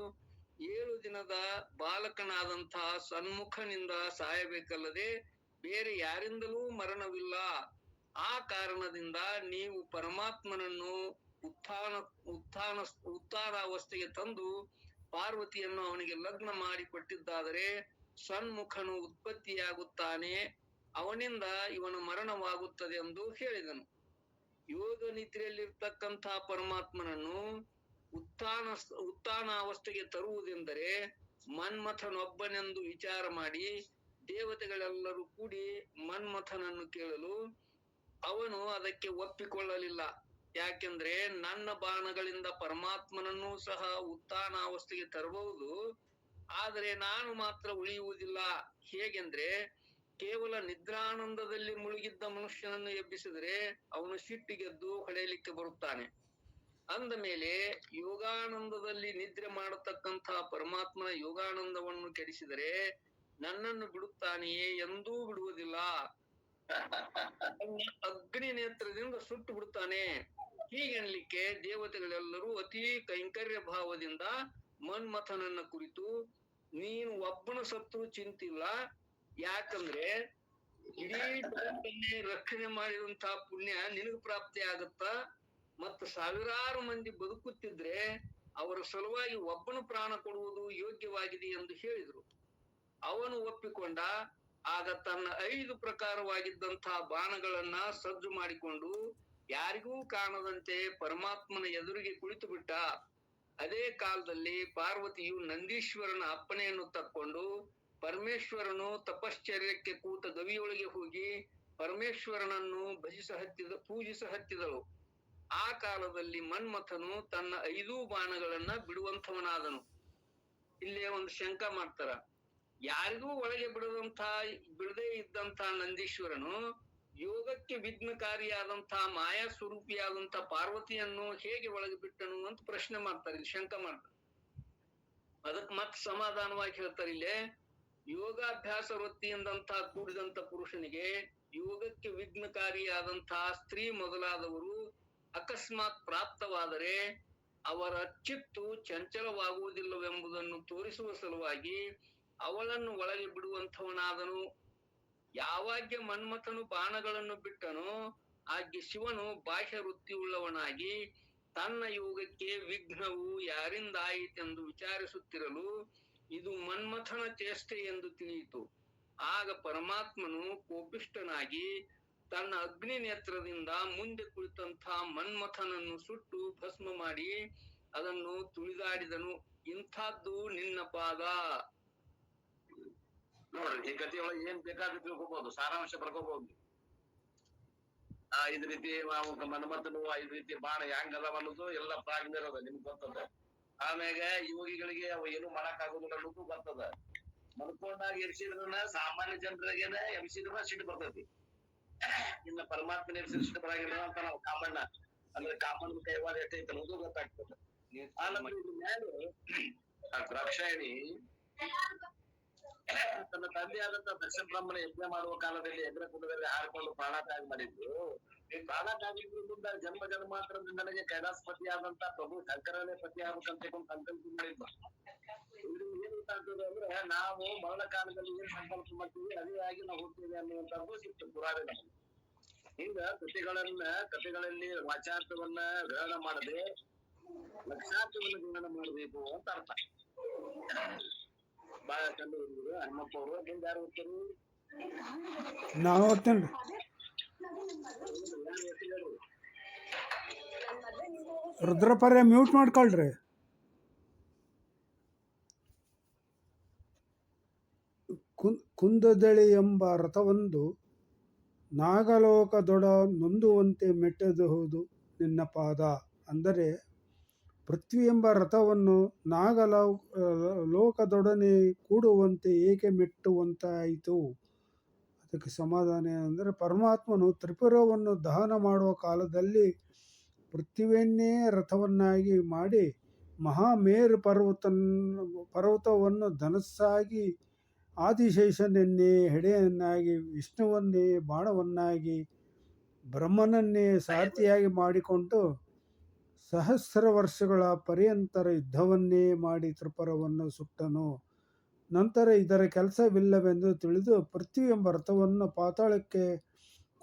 7 ದಿನದ ಬಾಲಕನಾದಂತಹ ಸನ್ಮುಖನಿಂದ ಸಾಯಬೇಕಲ್ಲದೆ ಬೇರೆ ಯಾರಿಂದಲೂ ಮರಣವಿಲ್ಲ. ಆ ಕಾರಣದಿಂದ ನೀವು ಪರಮಾತ್ಮನನ್ನು ಉತ್ಥಾನಾವಸ್ಥೆಗೆ ತಂದು ಪಾರ್ವತಿಯನ್ನು ಅವನಿಗೆ ಲಗ್ನ ಮಾಡಿ ಕೊಟ್ಟಿದ್ದಾದರೆ ಸನ್ಮುಖನು ಉತ್ಪತ್ತಿಯಾಗುತ್ತಾನೆ, ಅವನಿಂದ ಇವನ ಮರಣವಾಗುತ್ತದೆ ಎಂದು ಹೇಳಿದನು. ಯೋಗ ನಿದ್ರೆಯಲ್ಲಿರ್ತಕ್ಕಂತಹ ಪರಮಾತ್ಮನನ್ನು ಉತ್ಥಾನಾವಸ್ಥೆಗೆ ತರುವುದೆಂದರೆ ಮನ್ಮಥನೊಬ್ಬನೆಂದು ವಿಚಾರ ಮಾಡಿ ದೇವತೆಗಳೆಲ್ಲರೂ ಕೂಡಿ ಮನ್ಮಥನನ್ನು ಕೇಳಲು ಅವನು ಅದಕ್ಕೆ ಒಪ್ಪಿಕೊಳ್ಳಲಿಲ್ಲ. ಯಾಕೆಂದ್ರೆ ನನ್ನ ಬಾಣಗಳಿಂದ ಪರಮಾತ್ಮನನ್ನೂ ಸಹ ಉತ್ಥಾನಾವಸ್ಥೆಗೆ ತರಬಹುದು, ಆದರೆ ನಾನು ಮಾತ್ರ ಉಳಿಯುವುದಿಲ್ಲ. ಹೇಗೆಂದ್ರೆ ಕೇವಲ ನಿದ್ರಾನಂದದಲ್ಲಿ ಮುಳುಗಿದ್ದ ಮನುಷ್ಯನನ್ನು ಎಬ್ಬಿಸಿದರೆ ಅವನು ಸಿಟ್ಟಿಗೆದ್ದು ಹೊಡೆಯಲಿಕ್ಕೆ ಬರುತ್ತಾನೆ. ಅಂದ ಮೇಲೆ ಯೋಗಾನಂದದಲ್ಲಿ ನಿದ್ರೆ ಮಾಡತಕ್ಕಂತಹ ಪರಮಾತ್ಮನ ಯೋಗಾನಂದವನ್ನು ಕೆಡಿಸಿದರೆ ನನ್ನನ್ನು ಬಿಡುತ್ತಾನೆಯೇ? ಎಂದೂ ಬಿಡುವುದಿಲ್ಲ. ಅಗ್ನಿ ನೇತ್ರದಿಂದ ಸುಟ್ಟು ಬಿಡುತ್ತಾನೆ. ಹೀಗೆನ್ಲಿಕ್ಕೆ ದೇವತೆಗಳೆಲ್ಲರೂ ಅತಿ ಕೈಂಕರ್ಯ ಭಾವದಿಂದ ಮನ್ಮಥನನ್ನ ಕುರಿತು, ನೀನು ಒಬ್ಬನ ಸತ್ರು ಚಿಂತಿಲ್ಲ, ಯಾಕಂದ್ರೆ ಇಡೀ ಜಗತ್ತನ್ನೇ ರಕ್ಷಣೆ ಮಾಡಿದಂತಹ ಪುಣ್ಯ ನಿನಗೆ ಪ್ರಾಪ್ತಿ ಆಗತ್ತ, ಮತ್ತು ಸಾವಿರಾರು ಮಂದಿ ಬದುಕುತ್ತಿದ್ರೆ ಅವರ ಸಲುವಾಗಿ ಒಬ್ಬನ ಪ್ರಾಣ ಕೊಡುವುದು ಯೋಗ್ಯವಾಗಿದೆ ಎಂದು ಹೇಳಿದ್ರು. ಅವನು ಒಪ್ಪಿಕೊಂಡ. ಆಗ ತನ್ನ 5 ಪ್ರಕಾರವಾಗಿದ್ದಂತಹ ಬಾಣಗಳನ್ನ ಸಜ್ಜು ಮಾಡಿಕೊಂಡು ಯಾರಿಗೂ ಕಾಣದಂತೆ ಪರಮಾತ್ಮನ ಎದುರಿಗೆ ಕುಳಿತು ಬಿಟ್ಟ. ಅದೇ ಕಾಲದಲ್ಲಿ ಪಾರ್ವತಿಯು ನಂದೀಶ್ವರನ ಅಪ್ಪಣೆಯನ್ನು ತಕ್ಕೊಂಡು ಪರಮೇಶ್ವರನು ತಪಶ್ಚರ್ಯಕ್ಕೆ ಕೂತ ಗವಿಯೊಳಗೆ ಹೋಗಿ ಪರಮೇಶ್ವರನನ್ನು ಪೂಜಿಸಹತ್ತಿದಳು. ಆ ಕಾಲದಲ್ಲಿ ಮನ್ಮಥನು ತನ್ನ 5 ಬಾಣಗಳನ್ನ ಬಿಡುವಂಥವನಾದನು. ಇಲ್ಲೇ ಒಂದು ಶಂಕ ಮಾಡ್ತಾರ, ಯಾರಿಗೂ ಒಳಗೆ ಬಿಡದೇ ಇದ್ದಂತ ನಂದೀಶ್ವರನು ಯೋಗಕ್ಕೆ ವಿಘ್ನಕಾರಿಯಾದಂತ ಮಾಯಾ ಸ್ವರೂಪಿಯಾದಂತ ಪಾರ್ವತಿಯನ್ನು ಹೇಗೆ ಒಳಗೆ ಬಿಟ್ಟನು ಅಂತ ಪ್ರಶ್ನೆ ಮಾಡ್ತಾರೆ, ಇಲ್ಲಿ ಶಂಕ ಮಾಡ್ತಾರೆ. ಅದಕ್ ಮತ್ ಸಮಾಧಾನವಾಗಿ ಹೇಳ್ತಾರೆ ಇಲ್ಲೇ, ಯೋಗಾಭ್ಯಾಸ ವೃತ್ತಿಯಿಂದಂತ ಕೂಡಿದಂತ ಪುರುಷನಿಗೆ ಯೋಗಕ್ಕೆ ವಿಘ್ನಕಾರಿಯಾದಂತಹ ಸ್ತ್ರೀ ಮೊದಲಾದವರು ಅಕಸ್ಮಾತ್ ಪ್ರಾಪ್ತವಾದರೆ ಅವರ ಚಿತ್ತು ಚಂಚಲವಾಗುವುದಿಲ್ಲವೆಂಬುದನ್ನು ತೋರಿಸುವ ಸಲುವಾಗಿ ಅವಳನ್ನು ಒಳಗೆ ಬಿಡುವಂಥವನಾದನು. ಯಾವಾಗ್ಯ ಮನ್ಮಥನು ಬಾಣಗಳನ್ನು ಬಿಟ್ಟನೋ ಆಗ್ಗೆ ಶಿವನು ಬಾಹ್ಯ ವೃತ್ತಿಯುಳ್ಳವನಾಗಿ ತನ್ನ ಯೋಗಕ್ಕೆ ವಿಘ್ನವು ಯಾರಿಂದ ಆಯಿತೆಂದು ವಿಚಾರಿಸುತ್ತಿರಲು ಇದು ಮನ್ಮಥನ ಚೇಷ್ಟೆ ಎಂದು ತಿಳಿಯಿತು. ಆಗ ಪರಮಾತ್ಮನು ಕೋಪಿಷ್ಠನಾಗಿ ತನ್ನ ಅಗ್ನಿ ನೇತ್ರದಿಂದ ಮುಂದೆ ಕುಳಿತಂಥ ಮನ್ಮಥನನ್ನು ಸುಟ್ಟು ಭಸ್ಮ ಮಾಡಿ ಅದನ್ನು ತುಳಿದಾಡಿದನು. ಇಂಥದ್ದು ನಿನ್ನ ಪಾದ. ನೋಡ್ರಿ, ಈ ಕಥೆಯೊಳಗೆ ಏನ್ ಬೇಕಾದ್ರೂ ತಿಳ್ಕೊಬಹುದು, ಸಾರಾಂಶ ಬರ್ಕೋಬಹುದು. 5 ರೀತಿ ಮನ್ಮಥನು 5 ರೀತಿ ಬಾಣ ಹೆಂಗ್ ಅದಾವ ಅನ್ನೋದು ಎಲ್ಲ ಪ್ರಾಜ್ಞಿರೋದ ನಿಮ್ಗೆ ಗೊತ್ತದ. ಆಮ್ಯಾಗ ಯೋಗಿಗಳಿಗೆ ಅವ ಏನು ಮಾಡಕ್ ಆಗೋದಿಲ್ಲ ಅನ್ನೋದು ಗೊತ್ತದ. ಮನ್ಕೊಂಡಾಗ ಎಬ್ಸಿದ್ರನ ಸಾಮಾನ್ಯ ಜನರಿಗೇನ ಎಬ್ಸಿದ್ರ ಸಿಟ್ಟು ಬರ್ತೈತಿ. ಇನ್ನ ಪರಮಾತ್ಮನ ಎಬ್ಸಿದ್ರೆ ಸಿಟ್ಟು ಬರಾಗಿಲ್ಲ ಅಂತ ನಾವು ಕಾಮಣ್ಣ ಅಂದ್ರೆ ಕಾಮಣ್ಣ ಕೈವಾದ ಎಷ್ಟೈತೆ ಅನ್ನೋದು ಗೊತ್ತಾಗ್ತದೆ. ಆನಂತರ ಇದ್ರ ಮೇಲೆ ಆ ದ್ರಾಕ್ಷಾಯಣಿ ತನ್ನ ತಂದೆಯಾದಂತ ದಕ್ಷ ಬ್ರಹ್ಮನ ಯಜ್ಞ ಮಾಡುವ ಕಾಲದಲ್ಲಿ ಯಜ್ಞಕುಂಡದಲ್ಲಿ ಹಾರಿಕೊಂಡು ಪ್ರಾಣತ್ಯಾಗ ಮಾಡಿದ್ದು. ಈ ಪ್ರಾಣತ್ಯಾಗಿದ್ರು ಮುಂದೆ ಜನ್ಮ ಜನ್ಮಾಂತರದಿಂದ ನನಗೆ ಕೈಲಾಸಪತಿ ಆದಂತ ಪ್ರಭು ಶಂಕರನೇ ಪತಿ ಆಗ್ಬೇಕಂತ ಸಂಕಲ್ಪ ಮಾಡಿದ್ವು. ಇದ್ರಿಂದ ಏನ್ ಗೊತ್ತಾಗ್ತದೆ ಅಂದ್ರೆ ನಾವು ಮರಣ ಕಾಲದಲ್ಲಿ ಏನ್ ಸಂಕಲ್ಪ ಮಾಡ್ತೀವಿ ಅದೇ ಆಗಿ ನಾವು ಹೋಗ್ತೀವಿ ಅನ್ನುವಂಥದ್ದು ಸಿಕ್ತು ಪುರಾವೆ ನಮಗೆ. ಹಿಂಗ ಕಥೆಗಳಲ್ಲಿ ವಾಚಾರ್ಥವನ್ನ ಗ್ರಹಣ ಮಾಡದೆ ಲಕ್ಷಾರ್ಥವನ್ನ ಗ್ರಹಣ ಮಾಡಬೇಕು ಅಂತ ಅರ್ಥ. ಬಾಳ ಚಂದ ಹುಡುಗರು ಹನುಮಪ್ಪ ಅವರು. ನಿಮ್ಗೆ ಯಾರು ಹೋಗ್ತಾರೆ? ನಾವು ಹೋಗ್ತೇನ್ರಿ. ರುದ್ರಪರ್ಯ ಮ್ಯೂಟ್ ಮಾಡ್ಕೊಳ್ರಿ. ಕುಂದದಳಿ ಎಂಬ ರಥವೊಂದು ನಾಗಲೋಕದೊಡ ನೊಂದುವಂತೆ ಮೆಟ್ಟದುವುದು ನಿನ್ನ ಪಾದ. ಅಂದರೆ ಪೃಥ್ವಿ ಎಂಬ ರಥವನ್ನು ಲೋಕದೊಡನೆ ಕೂಡುವಂತೆ ಏಕೆ ಮೆಟ್ಟುವಂತಾಯಿತು? ಅದಕ್ಕೆ ಸಮಾಧಾನ ಏನಂದರೆ, ಪರಮಾತ್ಮನು ತ್ರಿಪುರವನ್ನು ದಹನ ಮಾಡುವ ಕಾಲದಲ್ಲಿ ಪೃಥ್ವಿಯನ್ನೇ ರಥವನ್ನಾಗಿ ಮಾಡಿ ಮಹಾಮೇರು ಪರ್ವತವನ್ನು ಧನಸ್ಸಾಗಿ ಆದಿಶೇಷನನ್ನೇ ಹೆಡೆಯನ್ನಾಗಿ ವಿಷ್ಣುವನ್ನೇ ಬಾಣವನ್ನಾಗಿ ಬ್ರಹ್ಮನನ್ನೇ ಸಾರಥಿಯಾಗಿ ಮಾಡಿಕೊಂಡು ಸಹಸ್ರ ವರ್ಷಗಳ ಪರ್ಯಂತರ ಯುದ್ಧವನ್ನೇ ಮಾಡಿ ತ್ರಿಪುರವನ್ನು ಸುಟ್ಟನು. ನಂತರ ಇದರ ಕೆಲಸವಿಲ್ಲವೆಂದು ತಿಳಿದು ಪೃಥ್ವಿ ಎಂಬ ರಥವನ್ನು ಪಾತಾಳಕ್ಕೆ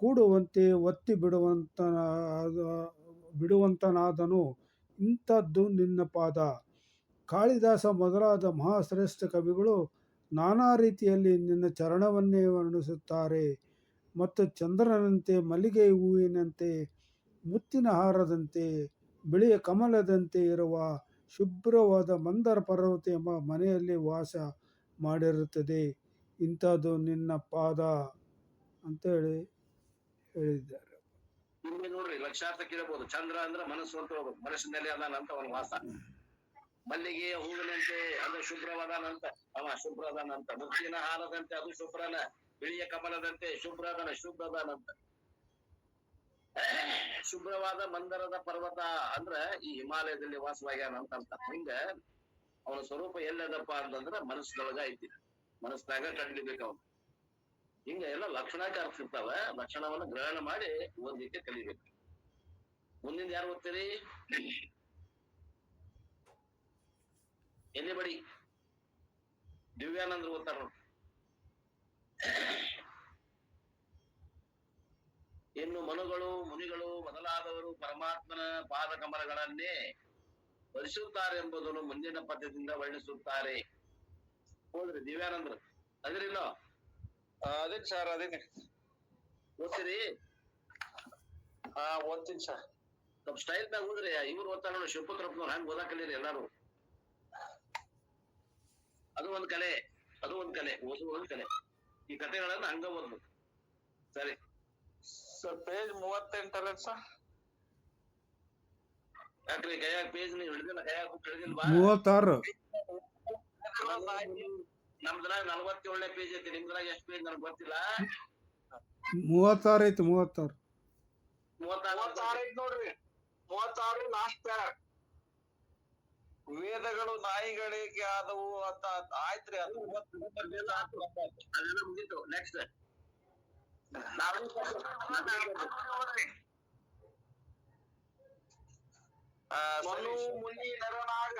ಕೂಡುವಂತೆ ಒತ್ತಿ ಬಿಡುವಂತನಾದನು. ಇಂಥದ್ದು ನಿನ್ನ ಪಾದ. ಕಾಳಿದಾಸ ಮೊದಲಾದ ಮಹಾಶ್ರೇಷ್ಠ ಕವಿಗಳು ನಾನಾ ರೀತಿಯಲ್ಲಿ ನಿನ್ನ ಚರಣವನ್ನೇ ವರ್ಣಿಸುತ್ತಾರೆ. ಮತ್ತು ಚಂದ್ರನಂತೆ, ಮಲ್ಲಿಗೆ ಹೂವಿನಂತೆ, ಮುತ್ತಿನ ಹಾರದಂತೆ, ಬಿಳಿಯ ಕಮಲದಂತೆ ಇರುವ ಶುಭ್ರವಾದ ಮಂದರ ಪರ್ವತ ಎಂಬ ಮನೆಯಲ್ಲಿ ವಾಸ ಮಾಡಿರುತ್ತದೆ. ಇಂಥದ್ದು ನಿನ್ನ ಪಾದ ಅಂತ ಹೇಳಿದ್ದಾರೆ. ಇಲ್ಲಿ ನೋಡ್ರಿ, ಲಕ್ಷಾರ್ಥ ಕೇಳಬಹುದು. ಚಂದ್ರ ಅಂದ್ರೆ ಮನಸ್ಸು ಅಂತ ಹೋಗ್ಬೇಕು, ಮನಸ್ಸಿನಲ್ಲಿ ಅದಾನಂತ ಅವನ ವಾಸ. ಮಲ್ಲಿಗೆ ಹೂವಿನಂತೆ ಅದು ಶುಭ್ರವಾದಾನಂತ, ಅವ ಶುಭ್ರದಾನಂತ. ಮುತ್ತಿನ ಹಾರದಂತೆ ಅದು ಶುಭ್ರನ, ಬಿಳಿಯ ಕಮಲದಂತೆ ಶುಭ್ರದನ, ಶುಭ್ರದಾನಂತ. ಶುಭ್ರವಾದ ಮಂದರದ ಪರ್ವತ ಅಂದ್ರ ಈ ಹಿಮಾಲಯದಲ್ಲಿ ವಾಸವಾಗ್ಯಾನ ಅಂತ ಅರ್ಥ. ಹಿಂಗ ಅವನ ಸ್ವರೂಪ ಎಲ್ಲದಪ್ಪ ಅಂತಂದ್ರ ಮನಸ್ಸದೊಳಗ ಐತಿ, ಮನಸ್ಸಿನಾಗ ಕಂಡಿಡ್ಬೇಕು ಅವನು. ಹಿಂಗ ಎಲ್ಲ ಲಕ್ಷಣಕ್ಕೆ ಅರ್ಥ ಇರ್ತಾವ. ಲಕ್ಷಣವನ್ನ ಗ್ರಹಣ ಮಾಡಿ ಓದ್ಲಿಕ್ಕೆ ಕಲಿಬೇಕು. ಮುಂದಿನ ಯಾರು ಓದ್ತೀರಿ? ಎಲ್ಲಿಬಡಿ ದಿವ್ಯಾನಂದ್ರು ಓದ್ತಾರ ನೋಡಿ. ಇನ್ನು ಮನುಗಳು, ಮುನಿಗಳು ಮೊದಲಾದವರು ಪರಮಾತ್ಮನ ಪಾದ ಕಮಲಗಳನ್ನೇ ಸ್ಮರಿಸುತ್ತಾರೆ ಎಂಬುದನ್ನು ಮುಂದಿನ ಪದ್ಯದಿಂದ ವರ್ಣಿಸುತ್ತಾರೆ. ಹೋದ್ರಿ ದಿವ್ಯಾನಂದ್ರು ಅದ್ರಿಲ್ಲ? ಅದೇನ್ ಸರ್, ಅದೇನೆ ಓದ್ತೀರಿ? ಓದ್ತೀನಿ ಸರ್. ಸ್ವಲ್ಪ ಸ್ಟೈಲ್ ಮ್ಯಾಗ ಹೋದ್ರಿ ಇವ್ರು ಓದ್ತಾರ ನೋಡಿ ಶಿವಪುತ್ರಪ್ಪನವ್ರು ಹಂಗ ಓದಾಕಲೀರಿ ಎಲ್ಲಾರು. ಅದು ಒಂದ್ ಕಲೆ, ಓದುವ ಒಂದ್ ಕಲೆ. ಈ ಕಥೆಗಳನ್ನ ಹಂಗ ಓದ್ಬೇಕು. ಸರಿ ಸರ್ ಪೇಜ್ 38 ಸರ್. ಯಾಕ್ರಿ ಕೈಯಾಗ ಪೇಜ್ ನೀವು ಹಿಡಿದಿಲ್ಲ, ಕೈಯಾಗ ಬುಕ್ ಹಿಡಿದಿಲ್ವಾ? 36. ನಮ್ದ್ರಾಗ 47ನೇ ಪೇಜ್ ಐತಿ, ನಿಮ್ದ್ರಾಗ ಎಷ್ಟು ಪೇಜ್ ನನಗೆ ಗೊತ್ತಿಲ್ಲ. 36 ಐತಿ. 36 36 ಐತ್ ನೋಡ್ರಿ. 36 ಲಾಸ್ಟ್ ಪ್ಯಾರ. ವೇದಗಳು ನಾಯಿಗಳಿಗೆ ಆದವು ಅಂತ ಆಯ್ತ್ರಿ. ಅದು ಅದೆಲ್ಲ ಮುಗೀತು. ನೆಕ್ಸ್ಟ್ ಮನು ಮುನಿ ನರನಾಗ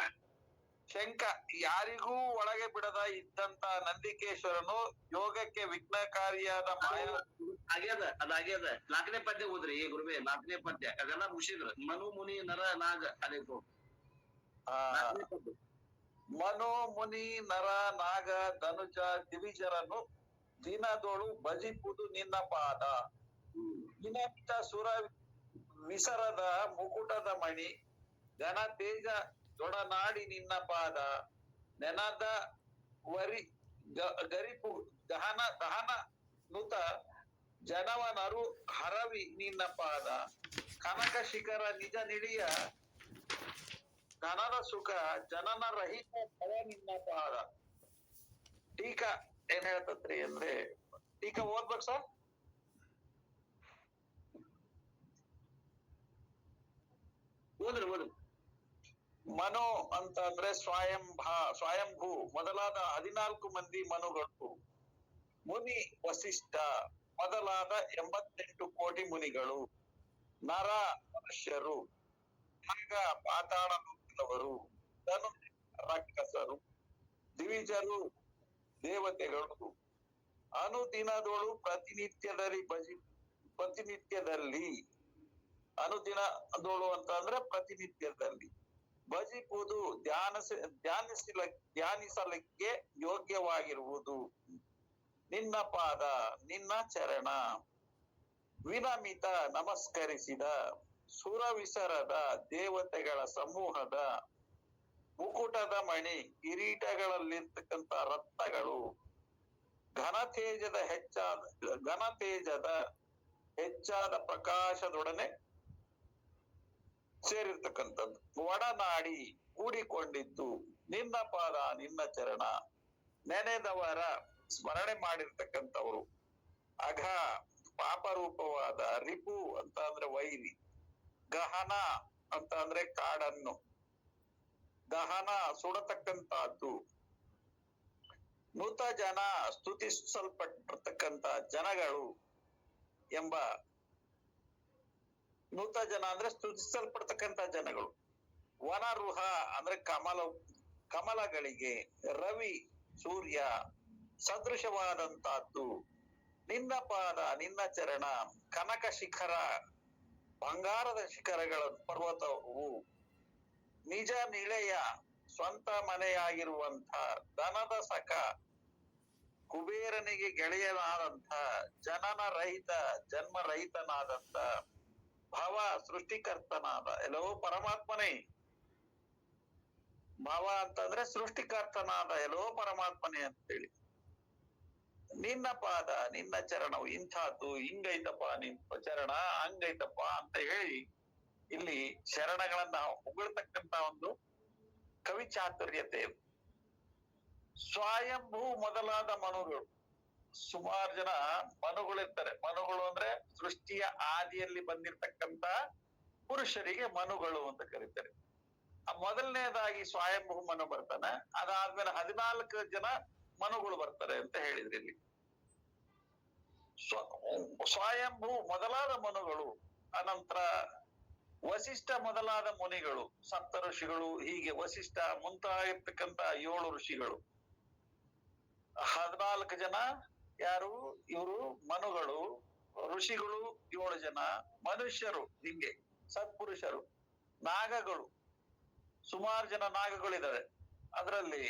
ಶಂಕ ಯಾರಿಗೂ ಒಳಗೆ ಬಿಡದ ಇದ್ದಂತ ನಂದಿಕೇಶ್ವರನು ಯೋಗಕ್ಕೆ ವಿಘ್ನಕಾರಿಯಾದ ಮಾಯಾ ಅದಾಗ್ಯದ 4ನೇ ಪದ್ಯ ಓದ್ರಿ ಈ ಗುರುವೇ. 4ನೇ ಪದ್ಯ ಅದೆಲ್ಲ ಮುಗಿಸಿದ್ರು. ಮನು ಮುನಿ ನರ ನಾಗ ಅದೇಕು. ಮನು ಮುನಿ ನರ ನಾಗ ಧನುಜ ದಿವಿಜರನು ದಿನದೋಳು ಭಜಿಪುದು ನಿನ್ನ ಪಾದ. ದಿನಮಿತ ಸುರ ವಿಸರದ ಮುಕುಟದ ಮಣಿ ಘನ ತೇಜ ದೊಡನಾಡಿ ನಿನ್ನ ಪಾದ. ನೆನದ ವರಿ ಗರಿಪು ದಹನ ನುತ ಜನವನರು ಹರವಿ ನಿನ್ನ ಪಾದ. ಕನಕ ಶಿಖರ ನಿಜ ನಿಳಿಯ ಧನದ ಸುಖ ಜನನ ರಹಿತ ಫಲ ನಿನ್ನ ಪಾದ. ಟೀಕಾ ಏನ್ ಹೇಳ್ತತ್ರಿ ಅಂದ್ರೆ, ಟೀಕಾ ಓದ್ಬೇಕು ಸರ್. ಓದ್ರಿ. ಮನು ಅಂತ ಅಂದ್ರೆ ಸ್ವಯಂಭೂ ಮೊದಲಾದ 14 ಮಂದಿ ಮನುಗಳು. ಮುನಿ ವಸಿಷ್ಠ ಮೊದಲಾದ 88 ಕೋಟಿ ಮುನಿಗಳು. ನರ ಮನುಷ್ಯರು, ನಾಗ ಪಾತಾಳ ಲೋಕದವರು, ಧನು ರಾಕ್ಷಸರು, ದಿವಿಜರು ದೇವತೆಗಳು. ಅನುದಿನದೋಳು ಪ್ರತಿನಿತ್ಯದಲ್ಲಿ ಅನುದಿನದೋಳು ಅಂತ ಅಂದ್ರೆ ಪ್ರತಿನಿತ್ಯದಲ್ಲಿ ಭಜಿಪುದು ಧ್ಯಾನಿಸಲಿಕ್ಕೆ ಯೋಗ್ಯವಾಗಿರುವುದು ನಿನ್ನ ಪಾದ ನಿನ್ನ ಚರಣ. ವಿನಮಿತ ನಮಸ್ಕರಿಸಿದ ಸುರವಿಸರದ ದೇವತೆಗಳ ಸಮೂಹದ ಮುಕುಟದ ಮಣಿ ಕಿರೀಟಗಳಲ್ಲಿರ್ತಕ್ಕಂಥ ರತ್ನಗಳು. ಘನತೇಜದ ಹೆಚ್ಚಾದ ಪ್ರಕಾಶದೊಡನೆ ಸೇರಿರ್ತಕ್ಕಂಥದ್ದು. ಒಡನಾಡಿ ಕೂಡಿಕೊಂಡಿದ್ದು ನಿನ್ನ ಪಾದ ನಿನ್ನ ಚರಣ. ನೆನೆದವರ ಸ್ಮರಣೆ ಮಾಡಿರ್ತಕ್ಕಂಥವ್ರು. ಅಘ ಪಾಪರೂಪವಾದ ರಿಪು ಅಂತ ಅಂದ್ರೆ ವೈರಿ. ಗಹನ ಅಂತ ಅಂದ್ರೆ ಕಾಡನ್ನು. ದಹನ ಸುಡತಕ್ಕಂತಹದ್ದು. ನೂತ ಜನ ಸ್ತುತಿಸಲ್ಪಟ್ಟಿರ್ತಕ್ಕಂತ ಜನಗಳು ಎಂಬ. ನೂತ ಜನ ಅಂದ್ರೆ ಸ್ತುತಿಸಲ್ಪಡ್ತಕ್ಕಂತ ಜನಗಳು. ವನರುಹ ಅಂದ್ರೆ ಕಮಲಗಳಿಗೆ. ರವಿ ಸೂರ್ಯ ಸದೃಶವಾದಂತಹದ್ದು ನಿನ್ನ ಪಾದ ನಿನ್ನ ಚರಣ. ಕನಕ ಶಿಖರ ಬಂಗಾರದ ಶಿಖರಗಳ ಪರ್ವತವು. ನಿಜ ನಿಳೆಯ ಸ್ವಂತ ಮನೆಯಾಗಿರುವಂತ ಧನದ ಸಖ ಕುಬೇರನಿಗೆ ಗೆಳೆಯನಾದಂತ ಜನ್ಮರಹಿತನಾದಂತ ಭವ ಸೃಷ್ಟಿಕರ್ತನಾದ ಎಲ್ಲವೋ ಪರಮಾತ್ಮನೇ. ಭವ ಅಂತಂದ್ರೆ ಸೃಷ್ಟಿಕರ್ತನಾದ ಎಲ್ಲವೋ ಪರಮಾತ್ಮನೇ ಅಂತೇಳಿ. ನಿನ್ನ ಪಾದ ನಿನ್ನ ಚರಣವು ಇಂಥದ್ದು, ಹಿಂಗೈತಪ್ಪ ನಿನ್ನ ಚರಣ, ಹಂಗೈತಪ್ಪ ಅಂತ ಹೇಳಿ ಇಲ್ಲಿ ಶರಣಗಳನ್ನ ಹೊಗಳ್ತಕ್ಕಂತ ಒಂದು ಕವಿ ಚಾತುರ್ಯತೆ. ಸ್ವಯಂಭೂ ಮೊದಲಾದ ಮನುಗಳು. ಸುಮಾರು ಜನ ಮನುಗಳಿರ್ತಾರೆ. ಮನುಗಳು ಅಂದ್ರೆ ಸೃಷ್ಟಿಯ ಆದಿಯಲ್ಲಿ ಬಂದಿರತಕ್ಕಂತ ಪುರುಷರಿಗೆ ಮನುಗಳು ಅಂತ ಕರೀತಾರೆ. ಆ ಮೊದಲನೇದಾಗಿ ಸ್ವಯಂಭೂ ಮನು ಬರ್ತಾನೆ. ಅದಾದ್ಮೇಲೆ 14 ಜನ ಮನುಗಳು ಬರ್ತಾರೆ ಅಂತ ಹೇಳಿದ್ರಿ ಇಲ್ಲಿ. ಸ್ವಯಂಭೂ ಮೊದಲಾದ ಮನುಗಳು, ಅನಂತರ ವಸಿಷ್ಠ ಮೊದಲಾದ ಮುನಿಗಳು, ಸಪ್ತ ಋಷಿಗಳು, ಹೀಗೆ ವಸಿಷ್ಠ ಮುಂತಾಗಿರ್ತಕ್ಕಂತ 7 ಋಷಿಗಳು. 14 ಜನ ಯಾರು ಇವರು ಮನುಗಳು. ಋಷಿಗಳು 7 ಜನ, ಮನುಷ್ಯರು ಹಿಂಗೆ ಸತ್ಪುರುಷರು, ನಾಗಗಳು ಸುಮಾರು ಜನ ನಾಗಗಳಿದ್ದಾರೆ. ಅದರಲ್ಲಿ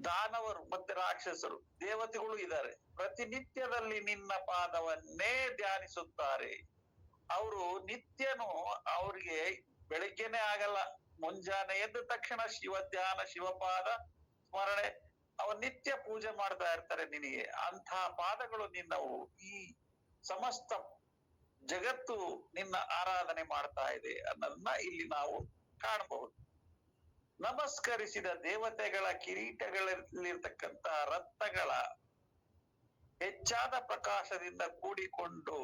ದಾನವರು ಮತ್ತೆ ರಾಕ್ಷಸರು, ದೇವತೆಗಳು ಇದ್ದಾರೆ. ಪ್ರತಿನಿತ್ಯದಲ್ಲಿ ನಿನ್ನ ಪಾದವನ್ನೇ ಧ್ಯಾನಿಸುತ್ತಾರೆ. ಅವರು ನಿತ್ಯನು ಅವ್ರಿಗೆ ಬೆಳಿಗ್ಗೆನೆ ಆಗಲ್ಲ, ಮುಂಜಾನೆ ಎದ್ದ ತಕ್ಷಣ ಶಿವ ಧ್ಯಾನ, ಶಿವಪಾದ ಸ್ಮರಣೆ, ಅವ್ರು ನಿತ್ಯ ಪೂಜೆ ಮಾಡ್ತಾ ಇರ್ತಾರೆ ನಿನಗೆ. ಅಂಥ ಪಾದಗಳು ನಿನ್ನವು. ಈ ಸಮಸ್ತ ಜಗತ್ತು ನಿನ್ನ ಆರಾಧನೆ ಮಾಡ್ತಾ ಇದೆ ಅನ್ನೋದನ್ನ ಇಲ್ಲಿ ನಾವು ಕಾಣಬಹುದು. ನಮಸ್ಕರಿಸಿದ ದೇವತೆಗಳ ಕಿರೀಟಗಳಲ್ಲಿರ್ತಕ್ಕಂಥ ರತ್ನಗಳ ಹೆಚ್ಚಾದ ಪ್ರಕಾಶದಿಂದ ಕೂಡಿಕೊಂಡು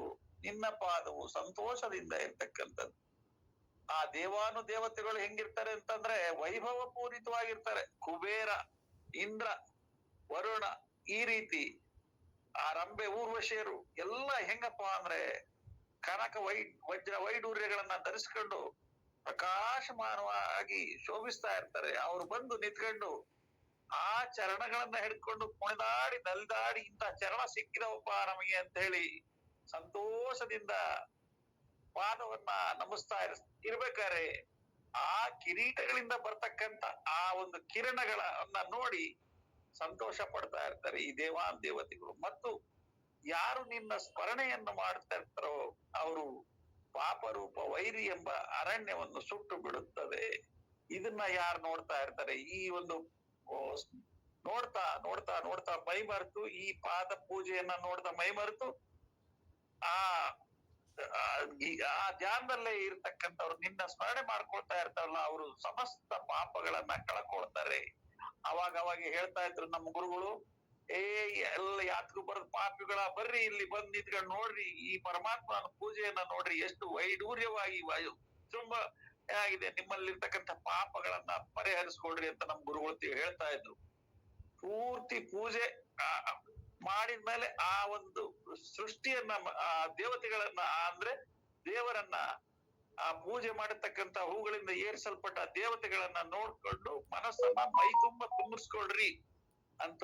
ನಿನ್ನ ಪಾದವು ಸಂತೋಷದಿಂದ ಇರ್ತಕ್ಕಂಥದ್ದು. ಆ ದೇವಾನುದೇವತೆಗಳು ಹೆಂಗಿರ್ತಾರೆ ಅಂತಂದ್ರೆ ವೈಭವ ಪೂರಿತವಾಗಿರ್ತಾರೆ. ಕುಬೇರ, ಇಂದ್ರ, ವರುಣ, ಈ ರೀತಿ ಆ ರಂಬೆ, ಊರ್ವಶಿಯರು ಎಲ್ಲ ಹೆಂಗಪ್ಪ ಅಂದ್ರೆ ಕನಕ ವಜ್ರ ವೈಡೂರ್ಯಗಳನ್ನ ಧರಿಸ್ಕೊಂಡು ಪ್ರಕಾಶಮಾನವಾಗಿ ಶೋಭಿಸ್ತಾ ಇರ್ತಾರೆ. ಅವ್ರು ಬಂದು ನಿಂತ್ಕೊಂಡು ಆ ಚರಣಗಳನ್ನ ಹಿಡ್ಕೊಂಡು ಕುಣಿದಾಡಿ ನಲಿದಾಡಿ ಇಂಥ ಚರಣ ಸಿಕ್ಕಿದವಪ್ಪ ನಮಗೆ ಅಂತ ಹೇಳಿ ಸಂತೋಷದಿಂದ ಪಾದವನ್ನ ನಮಿಸ್ತಾ ಇರ್ಬೇಕಾದ್ರೆ ಆ ಕಿರೀಟಗಳಿಂದ ಬರ್ತಕ್ಕಂಥ ಆ ಒಂದು ಕಿರಣಗಳನ್ನ ನೋಡಿ ಸಂತೋಷ ಪಡ್ತಾ ಇರ್ತಾರೆ ಈ ದೇವತೆಗಳು. ಮತ್ತು ಯಾರು ನಿನ್ನ ಸ್ಮರಣೆಯನ್ನು ಮಾಡ್ತಾ ಇರ್ತಾರೋ ಅವರು ಪಾಪರೂಪ ವೈರಿ ಎಂಬ ಅರಣ್ಯವನ್ನು ಸುಟ್ಟು ಬಿಡುತ್ತದೆ. ಇದನ್ನ ಯಾರು ನೋಡ್ತಾ ಇರ್ತಾರೆ, ಈ ಒಂದು ನೋಡ್ತಾ ನೋಡ್ತಾ ನೋಡ್ತಾ ಮೈ ಮರೆತು, ಈ ಪಾದ ಪೂಜೆಯನ್ನ ನೋಡ್ತಾ ಮೈ ಮರೆತು ಆ ಧ್ಯಾನದಲ್ಲೇ ಇರ್ತಕ್ಕಂಥವ್ರು ನಿನ್ನ ಸ್ಮರಣೆ ಮಾಡ್ಕೊಳ್ತಾ ಇರ್ತಾರಲ್ಲ, ಅವರು ಸಮಸ್ತ ಪಾಪಗಳನ್ನ ಕಳ್ಕೊಳ್ತಾರೆ. ಅವಾಗ ಹೇಳ್ತಾ ಇದ್ರು ನಮ್ಮ ಗುರುಗಳು, ಎಲ್ಲ ಯಾತ್ಗೂ ಬರೋದ್ ಪಾಪಿಗಳ ಬರ್ರಿ ಇಲ್ಲಿ ಬಂದ್ ನಿಂತ್ಕೊಂಡು ನೋಡ್ರಿ, ಈ ಪರಮಾತ್ಮನ ಪೂಜೆಯನ್ನ ನೋಡ್ರಿ, ಎಷ್ಟು ವೈಡೂರ್ಯವಾಗಿ ತುಂಬಾ ಆಗಿದೆ, ನಿಮ್ಮಲ್ಲಿರ್ತಕ್ಕಂಥ ಪಾಪಗಳನ್ನ ಪರಿಹರಿಸ್ಕೊಡ್ರಿ ಅಂತ ನಮ್ಮ ಗುರುಗಳು ಹೇಳ್ತಾ ಇದ್ರು. ಪೂರ್ತಿ ಪೂಜೆ ಮಾಡಿದ್ಮೇಲೆ ಆ ಒಂದು ಸೃಷ್ಟಿಯನ್ನ, ಆ ದೇವತೆಗಳನ್ನ, ಅಂದ್ರೆ ದೇವರನ್ನ, ಆ ಪೂಜೆ ಮಾಡಿರ್ತಕ್ಕಂಥ ಹೂಗಳಿಂದ ಏರಿಸಲ್ಪಟ್ಟ ದೇವತೆಗಳನ್ನ ನೋಡ್ಕೊಂಡು ಮನಸ್ಸನ್ನ ಮೈ ತುಂಬ ತುಂಬಿಸ್ಕೊಳ್ರಿ ಅಂತ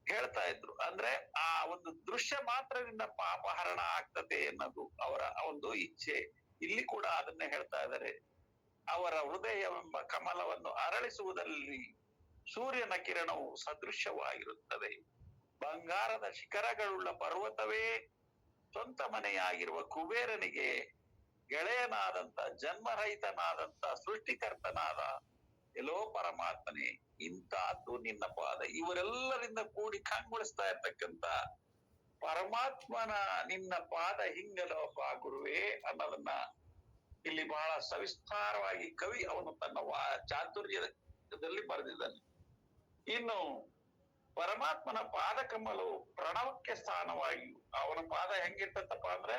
ಹೇಳ್ತಾ ಇದ್ರು. ಅಂದ್ರೆ ಆ ಒಂದು ದೃಶ್ಯ ಮಾತ್ರದಿಂದ ಪಾಪಹರಣ ಆಗ್ತದೆ ಅನ್ನೋದು ಅವರ ಒಂದು ಇಚ್ಛೆ. ಇಲ್ಲಿ ಕೂಡ ಅದನ್ನೇ ಹೇಳ್ತಾ ಇದ್ದಾರೆ. ಅವರ ಹೃದಯವೆಂಬ ಕಮಲವನ್ನು ಅರಳಿಸುವುದರಲ್ಲಿ ಸೂರ್ಯನ ಕಿರಣವು ಸದೃಶ್ಯವಾಗಿರುತ್ತದೆ. ಬಂಗಾರದ ಶಿಖರಗಳುಳ್ಳ ಪರ್ವತವೇ ಸ್ವಂತ ಮನೆಯಾಗಿರುವ ಕುಬೇರನಿಗೆ ಗೆಳೆಯನಾದಂತ, ಜನ್ಮರಹಿತನಾದಂತ, ಸೃಷ್ಟಿಕರ್ತನಾದ ಎಲ್ಲೋ ಪರಮಾತ್ಮನೇ, ಇಂತಹದ್ದು ನಿನ್ನ ಪಾದ. ಇವರೆಲ್ಲರಿಂದ ಕೂಡಿ ಕಂಗೊಳಿಸ್ತಾ ಇರ್ತಕ್ಕಂಥ ಪರಮಾತ್ಮನ ನಿನ್ನ ಪಾದ ಹಿಂಗಲಪ್ಪ ಗುರುವೇ ಅನ್ನೋದನ್ನ ಇಲ್ಲಿ ಬಹಳ ಸವಿಸ್ತಾರವಾಗಿ ಕವಿ ಅವನು ತನ್ನ ಚಾತುರ್ಯದಲ್ಲಿ ಬರೆದಿದ್ದಾನೆ. ಇನ್ನು ಪರಮಾತ್ಮನ ಪಾದ ಕಮಲವು ಪ್ರಣವಕ್ಕೆ ಸ್ಥಾನವಾಗಿಯೂ, ಅವನ ಪಾದ ಹೆಂಗಿರ್ತತ್ತಪ್ಪ ಅಂದ್ರೆ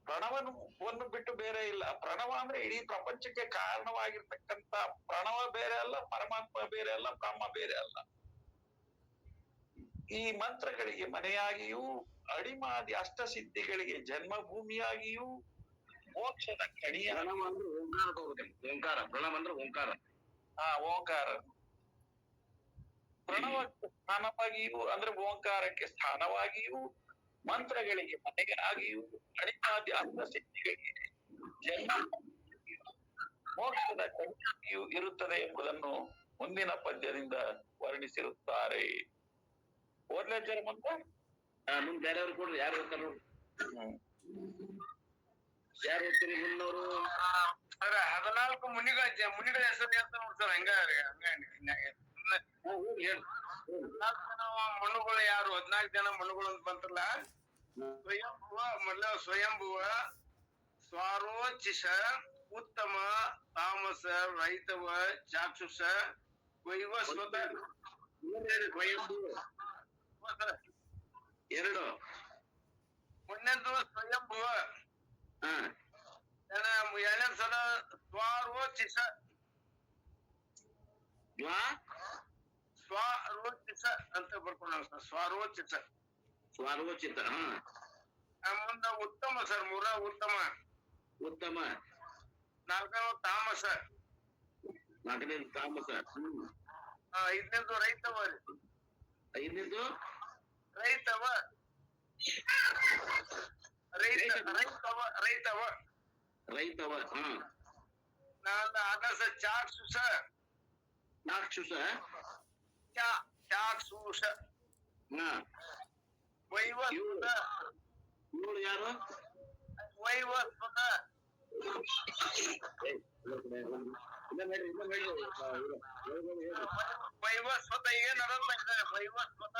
ಪ್ರಣವವನ್ನು ಬಿಟ್ಟು ಬೇರೆ ಇಲ್ಲ. ಪ್ರಣವ ಅಂದ್ರೆ ಇಡೀ ಪ್ರಪಂಚಕ್ಕೆ ಕಾರಣವಾಗಿರ್ತಕ್ಕಂಥ ಪ್ರಣವ ಬೇರೆ ಅಲ್ಲ, ಪರಮಾತ್ಮ ಬೇರೆ ಅಲ್ಲ, ಬ್ರಹ್ಮ ಬೇರೆ ಅಲ್ಲ. ಈ ಮಂತ್ರಗಳಿಗೆ ಮನೆಯಾಗಿಯೂ, ಅಡಿಮಾದಿ ಅಷ್ಟಸಿದ್ಧಿಗಳಿಗೆ ಜನ್ಮಭೂಮಿಯಾಗಿಯೂ, ಮೋಕ್ಷದ ಕಣಿಯ ಓಂಕಾರ, ಪ್ರಣವ ಅಂದ್ರೆ ಓಂಕಾರ. ಓಂಕಾರ ಪ್ರಣವಕ್ಕೆ ಸ್ಥಾನವಾಗಿಯೂ, ಅಂದ್ರೆ ಓಂಕಾರಕ್ಕೆ ಸ್ಥಾನವಾಗಿಯೂ, ಮಂತ್ರಗಳಿಗೆ ಮನೆಯಾಗಿಯೂ, ಅಡಿಮಾದಿ ಅಷ್ಟಸಿದ್ಧಿಗಳಿಗೆ ಜನ್ಮ ಮೋಕ್ಷದ ಕಣಿಯಾಗಿಯೂ ಇರುತ್ತದೆ ಎಂಬುದನ್ನು ಮುಂದಿನ ಪದ್ಯದಿಂದ ವರ್ಣಿಸಿರುತ್ತಾರೆ. ಓದ್ಲೇಜರ ಮುಂದೆ ಮುಂದ್ ಬೇರೆಯವ್ರು ಕೊಡ್ರಿ, ಯಾರು ಓದ್ತಾರ ನೋಡ್ರಿ, ಯಾರು ಓದ್ತೀರಿ ಮುನ್ನೋರು? ಸರ್ 14 ಮುನಿಗಳ ಹೆಸರು ಹೇಳ್ತಾ ನೋಡಿ ಸರ್. ಹಂಗ 14 ಜನ ಮಣ್ಣುಗಳು ಯಾರು? 14 ಜನ ಮಣ್ಣುಗಳು ಅಂತ ಬಂತಲ್ಲ. ಸ್ವಯಂಭುವ, ಮೊದಲ ಸ್ವಯಂಭುವ, ಸ್ವಾರೋಚಿಷ, ಉತ್ತಮ, ತಾಮಸ, ರೈತವ, ಚಾಕ್ಷುಷ, ವೈವಸ್ವತ, ಎರಡು. ಮೊನ್ನೆದು ಸ್ವಯಂಭುವ, ಎರಡನೇ ಸಲ ಸ್ವಾರೋಚಿಷ, ಸ್ವಾರೋಚಿಷ ಅಂತ ಬರ್ಕೊಂಡ ಸರ್. ಸ್ವಾರೋಚಿಷ, ಸ್ವಾರೋಚಿತ. ಮುಂದ ಉತ್ತಮ ಸರ್. ಮೂರ ಉತ್ತಮ, ಉತ್ತಮ. ನಾಲ್ಕನೇದು ತಾಮಸ, ನಾಲ್ಕನೇದು ತಾಮಸ. ಐದನೇದು ರೈತವ, ಐದನೇದು ರೈತವ, ರೈತವ, ರೈತವ. ಆಕಾಶ ಚಾಕ್ಷುಷ, ನಾಕ್ಷುಷ, ಚಾಕ್ಷುಷ, ವೈವಸ್ವತ, ಏಳು ಯಾರು? ವೈವಸ್ವತ, ವೈವಸ್ವತ ಏನ್ ಅರಲ್ಲ ಇದೆ ವೈವಸ್ವತ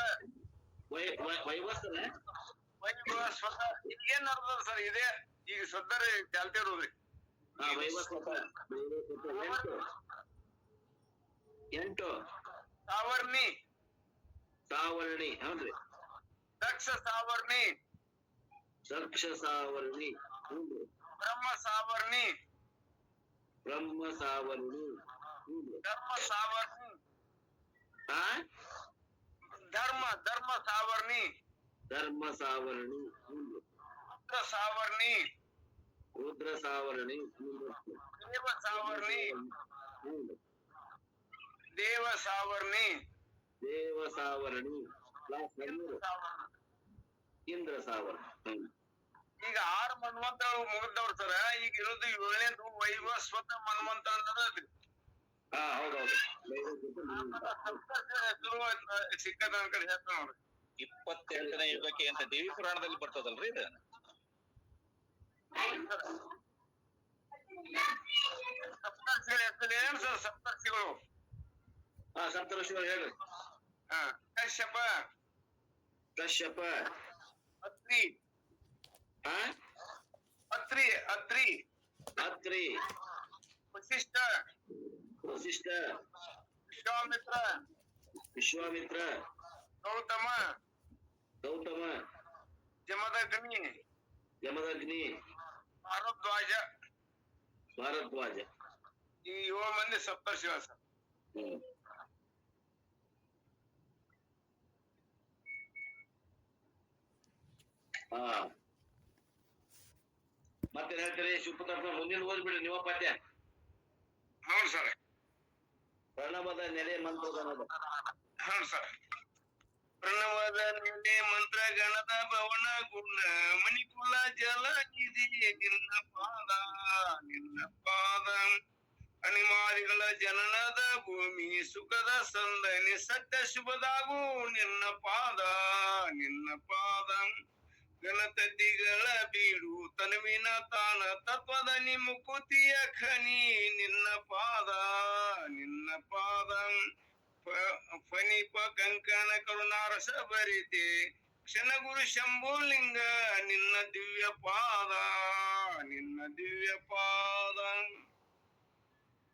ವೈವಸ್ಸನ ವೈವಸ್ವತ ಈಗೇನ್ ನಡೆದ ಸರ್ ಇದೆ ಈಗ ಸದ್ದರೆ ಚಾಲ್ತಿ ಇರೋದ್ರಿ ವೈವಸ್ವತ ಎಂಟು ಸಾವರ್ಣಿ ಸಾವರ್ಣಿ ಹೌದ್ರಿ ದಕ್ಷ ಸಾವರ್ಣಿ ದಕ್ಷ ಸಾವರ್ಣಿ ಹ್ಞೂ ಬ್ರಹ್ಮ ಸಾವರ್ಣಿ ಬ್ರಹ್ಮ ಸಾವರ್ಣಿ ಹ್ಞೂ ಧರ್ಮ ಸಾವರ್ಣಿ ಆ ಧರ್ಮ ಸಾವರ್ಣಿ ಧರ್ಮ ಸಾವರ್ಣಿ ಹ್ಞೂ ರುದ್ರ ಸಾವರ್ಣಿ ರುದ್ರ ಸಾವರ್ಣಿ ದೇವ ಸಾವರ್ಣಿ ಹ್ಞೂ ದೇವ ಸಾವರ್ಣಿ ದೇವ ಸಾವರ್ಣಿ ಇಂದ್ರ ಸಾವರ್ಣಿ ಹ್ಮ್ ಈಗ 6 ಮನ್ವಂತರಗಳು ಮುಗಿದವ್ರು ಸರ ಈಗ ಇರೋದು 7ನೇದು ವೈವಸ್ವತ ಮನ್ವಂತ ಅನ್ನೋದ್ರಿ ಹೌದೌದು ಸಿಕ್ಕದ ಕಡೆ ಹೇಳ್ತಾರ ನೋಡ್ರಿ 28ನೇ ಯುಗಕ್ಕೆ ಅಂತ ದೇವಿ ಪುರಾಣದಲ್ಲಿ ಬರ್ತದಲ್ರಿ ಇದು ಸಪ್ತರ್ಷಿಗಳ ಹೆಸರು ಏನ್ ಸರ್ ಸಪ್ತರ್ಷಿಗಳು ಸಪ್ತಋಷಿಗಳು ಹೇಳ್ರಿ ಕಶ್ಯಪ ಕಶ್ಯಪ ಅತ್ರಿ ಆ ಅತ್ರಿ ಅತ್ರಿ ಅತ್ರಿ ವಸಿಷ್ಠ ವಸಿಷ್ಠ ವಿಶ್ವಾಮಿತ್ರ ವಿಶ್ವಾಮಿತ್ರ ಗೌತಮ ಗೌತಮ ಜಮದಗ್ನಿ ಯಮದಗ್ನಿ ಭಾರದ್ವಾಜ ಭಾರದ್ವಾಜ ಈ 7 ಮಂದಿ ಸಪ್ತರ್ಷಿಗಳ ಸರ್ ಹ್ಮ್ ಮತ್ತೆ ಹೇಳ್ತೀರಿ ಶಿವಪುತ್ರ ಮುಂದಿನ ಓದ್ಬಿಡ್ರಿ ನೀವು ಪದ್ಯ ಹೌದು ಸರ್ ಪ್ರಣವದ ನೆಲೆ ಮಂತ್ರದ ಅನ್ನೋದು ಹೌದು ಸರ್ ಪ್ರಣವದ ನೆಲೆ ಮಂತ್ರ ಗಣದ ಭವನ ಗುಣ ಮಣಿಕುಲ ಜಲ ನಿಧಿ ನಿನ್ನ ಪಾದ ಅಣಿಮಾದಿಗಳ ಜನನದ ಭೂಮಿ ಸುಖದ ಸಂದನಿ ಸತ್ಯ ಶುಭದಾಗು ನಿನ್ನ ಪಾದ ಗಣತತಿಗಳ ಬೀಡು ತನುವಿನ ತಾನ ತತ್ವದ ಮುಕುತಿಯ ಖನಿ ನಿನ್ನ ಪಾದ ಫಣಿಪ ಕಂಕಣ ಕರುಣಾರಸ ಭರಿತೆ ಕ್ಷಣಗುರು ಶಂಭುಲಿಂಗ ನಿನ್ನ ದಿವ್ಯ ಪಾದ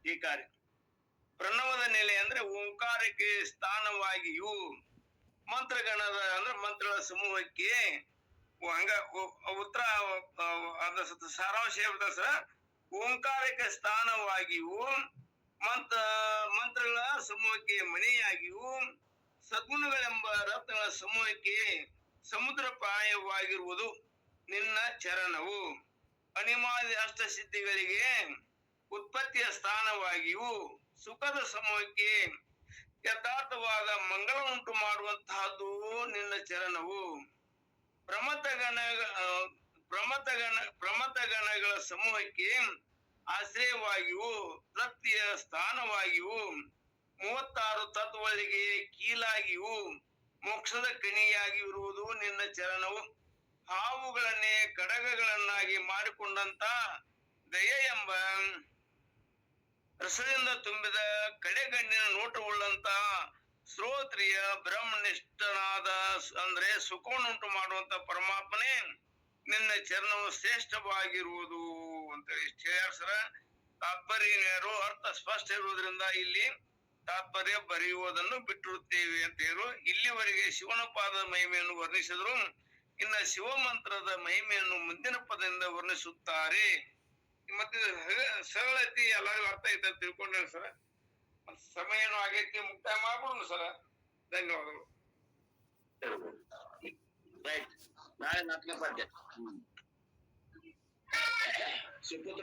ಈ ಕಾರ್ಯ ಪ್ರಣವದ ನೆಲೆ ಅಂದ್ರೆ ಓಂಕಾರಕ್ಕೆ ಸ್ಥಾನವಾಗಿಯೂ ಮಂತ್ರಗಣದ ಅಂದ್ರೆ ಮಂತ್ರಗಳ ಸಮೂಹಕ್ಕೆ ಹಂಗ ಉತ್ತರ ಅದ ಸಾರಾಂಶ ಹೇಳ್ದ ಸರ್ ಓಂಕಾರಕ್ಕೆ ಸ್ಥಾನವಾಗಿಯೂ ಮಂತ್ರಗಳ ಸಮೂಹಕ್ಕೆ ಮನೆಯಾಗಿಯೂ ಸದ್ಗುಣಗಳೆಂಬ ರತ್ನಗಳ ಸಮೂಹಕ್ಕೆ ಸಮುದ್ರ ಪ್ರಾಯವಾಗಿರುವುದು ನಿನ್ನ ಚರಣವು ಅನಿಮಾದಿ ಅಷ್ಟಸಿದ್ಧಿಗಳಿಗೆ ಉತ್ಪತ್ತಿಯ ಸ್ಥಾನವಾಗಿಯೂ ಸುಖದ ಸಮೂಹಕ್ಕೆ ಯಥಾರ್ಥವಾದ ಮಂಗಳ ಉಂಟು ಮಾಡುವಂತಹದ್ದು ನಿನ್ನ ಚರಣವು ಪ್ರಮಥಗಣಗಳ ಸಮೂಹಕ್ಕೆ ಆಶ್ರಯವಾಗಿಯೂ ತೃಪ್ತಿಯ ಸ್ಥಾನವಾಗಿಯೂ 36 ತತ್ವಗಳಿಗೆ ಕೀಲಾಗಿಯೂ ಮೋಕ್ಷದ ಕಣಿಯಾಗಿ ಇರುವುದು ನಿನ್ನ ಚರಣವು ಹಾವುಗಳನ್ನೇ ಕಡಗಗಳನ್ನಾಗಿ ಮಾಡಿಕೊಂಡಂತ ದಯ ಎಂಬ ರಸದಿಂದ ತುಂಬಿದ ಕಡೆಗಣ್ಣಿನ ನೋಟವುಳ್ಳಂತ ಶ್ರೋತ್ರಿಯ ಬ್ರಹ್ಮನಿಷ್ಠನಾದ ಅಂದ್ರೆ ಸುಖವನ್ನುಂಟು ಮಾಡುವಂತ ಪರಮಾತ್ಮನೇ ನಿನ್ನ ಚರಣವು ಶ್ರೇಷ್ಠವಾಗಿರುವುದು ಅಂತ ಇಷ್ಟ ಹೇಳ್ಯಾರ ಸರ. ತಾತ್ಪರ್ಯರು ಅರ್ಥ ಸ್ಪಷ್ಟ ಇರುವುದರಿಂದ ಇಲ್ಲಿ ತಾತ್ಪರ್ಯ ಬರೆಯುವುದನ್ನು ಬಿಟ್ಟಿರುತ್ತೇವೆ ಅಂತ ಹೇಳು. ಇಲ್ಲಿವರೆಗೆ ಶಿವನ ಪಾದದ ಮಹಿಮೆಯನ್ನು ವರ್ಣಿಸಿದ್ರು. ಇನ್ನ ಶಿವಮಂತ್ರದ ಮಹಿಮೆಯನ್ನು ಮುಂದಿನ ಪದದಿಂದ ವರ್ಣಿಸುತ್ತಾರೆ. ಮತ್ತೆ ಸರಳತೆ ಎಲ್ಲರಿಗೂ ಅರ್ಥ ಐತೆ ಅಂತ ತಿಳ್ಕೊಂಡ್ರೆ ಸರ. ಸಮಯನು ಆಗೈತಿ, ಮುಕ್ತಾಯ ಮಾಡ್ಬಿಡೋಣ ಸರ. ಧನ್ಯವಾದಗಳು. ರೈಟ್, ನಾಳೆ 4ನೇ ಪದ್ಯ. ಸುಪುತ್ರ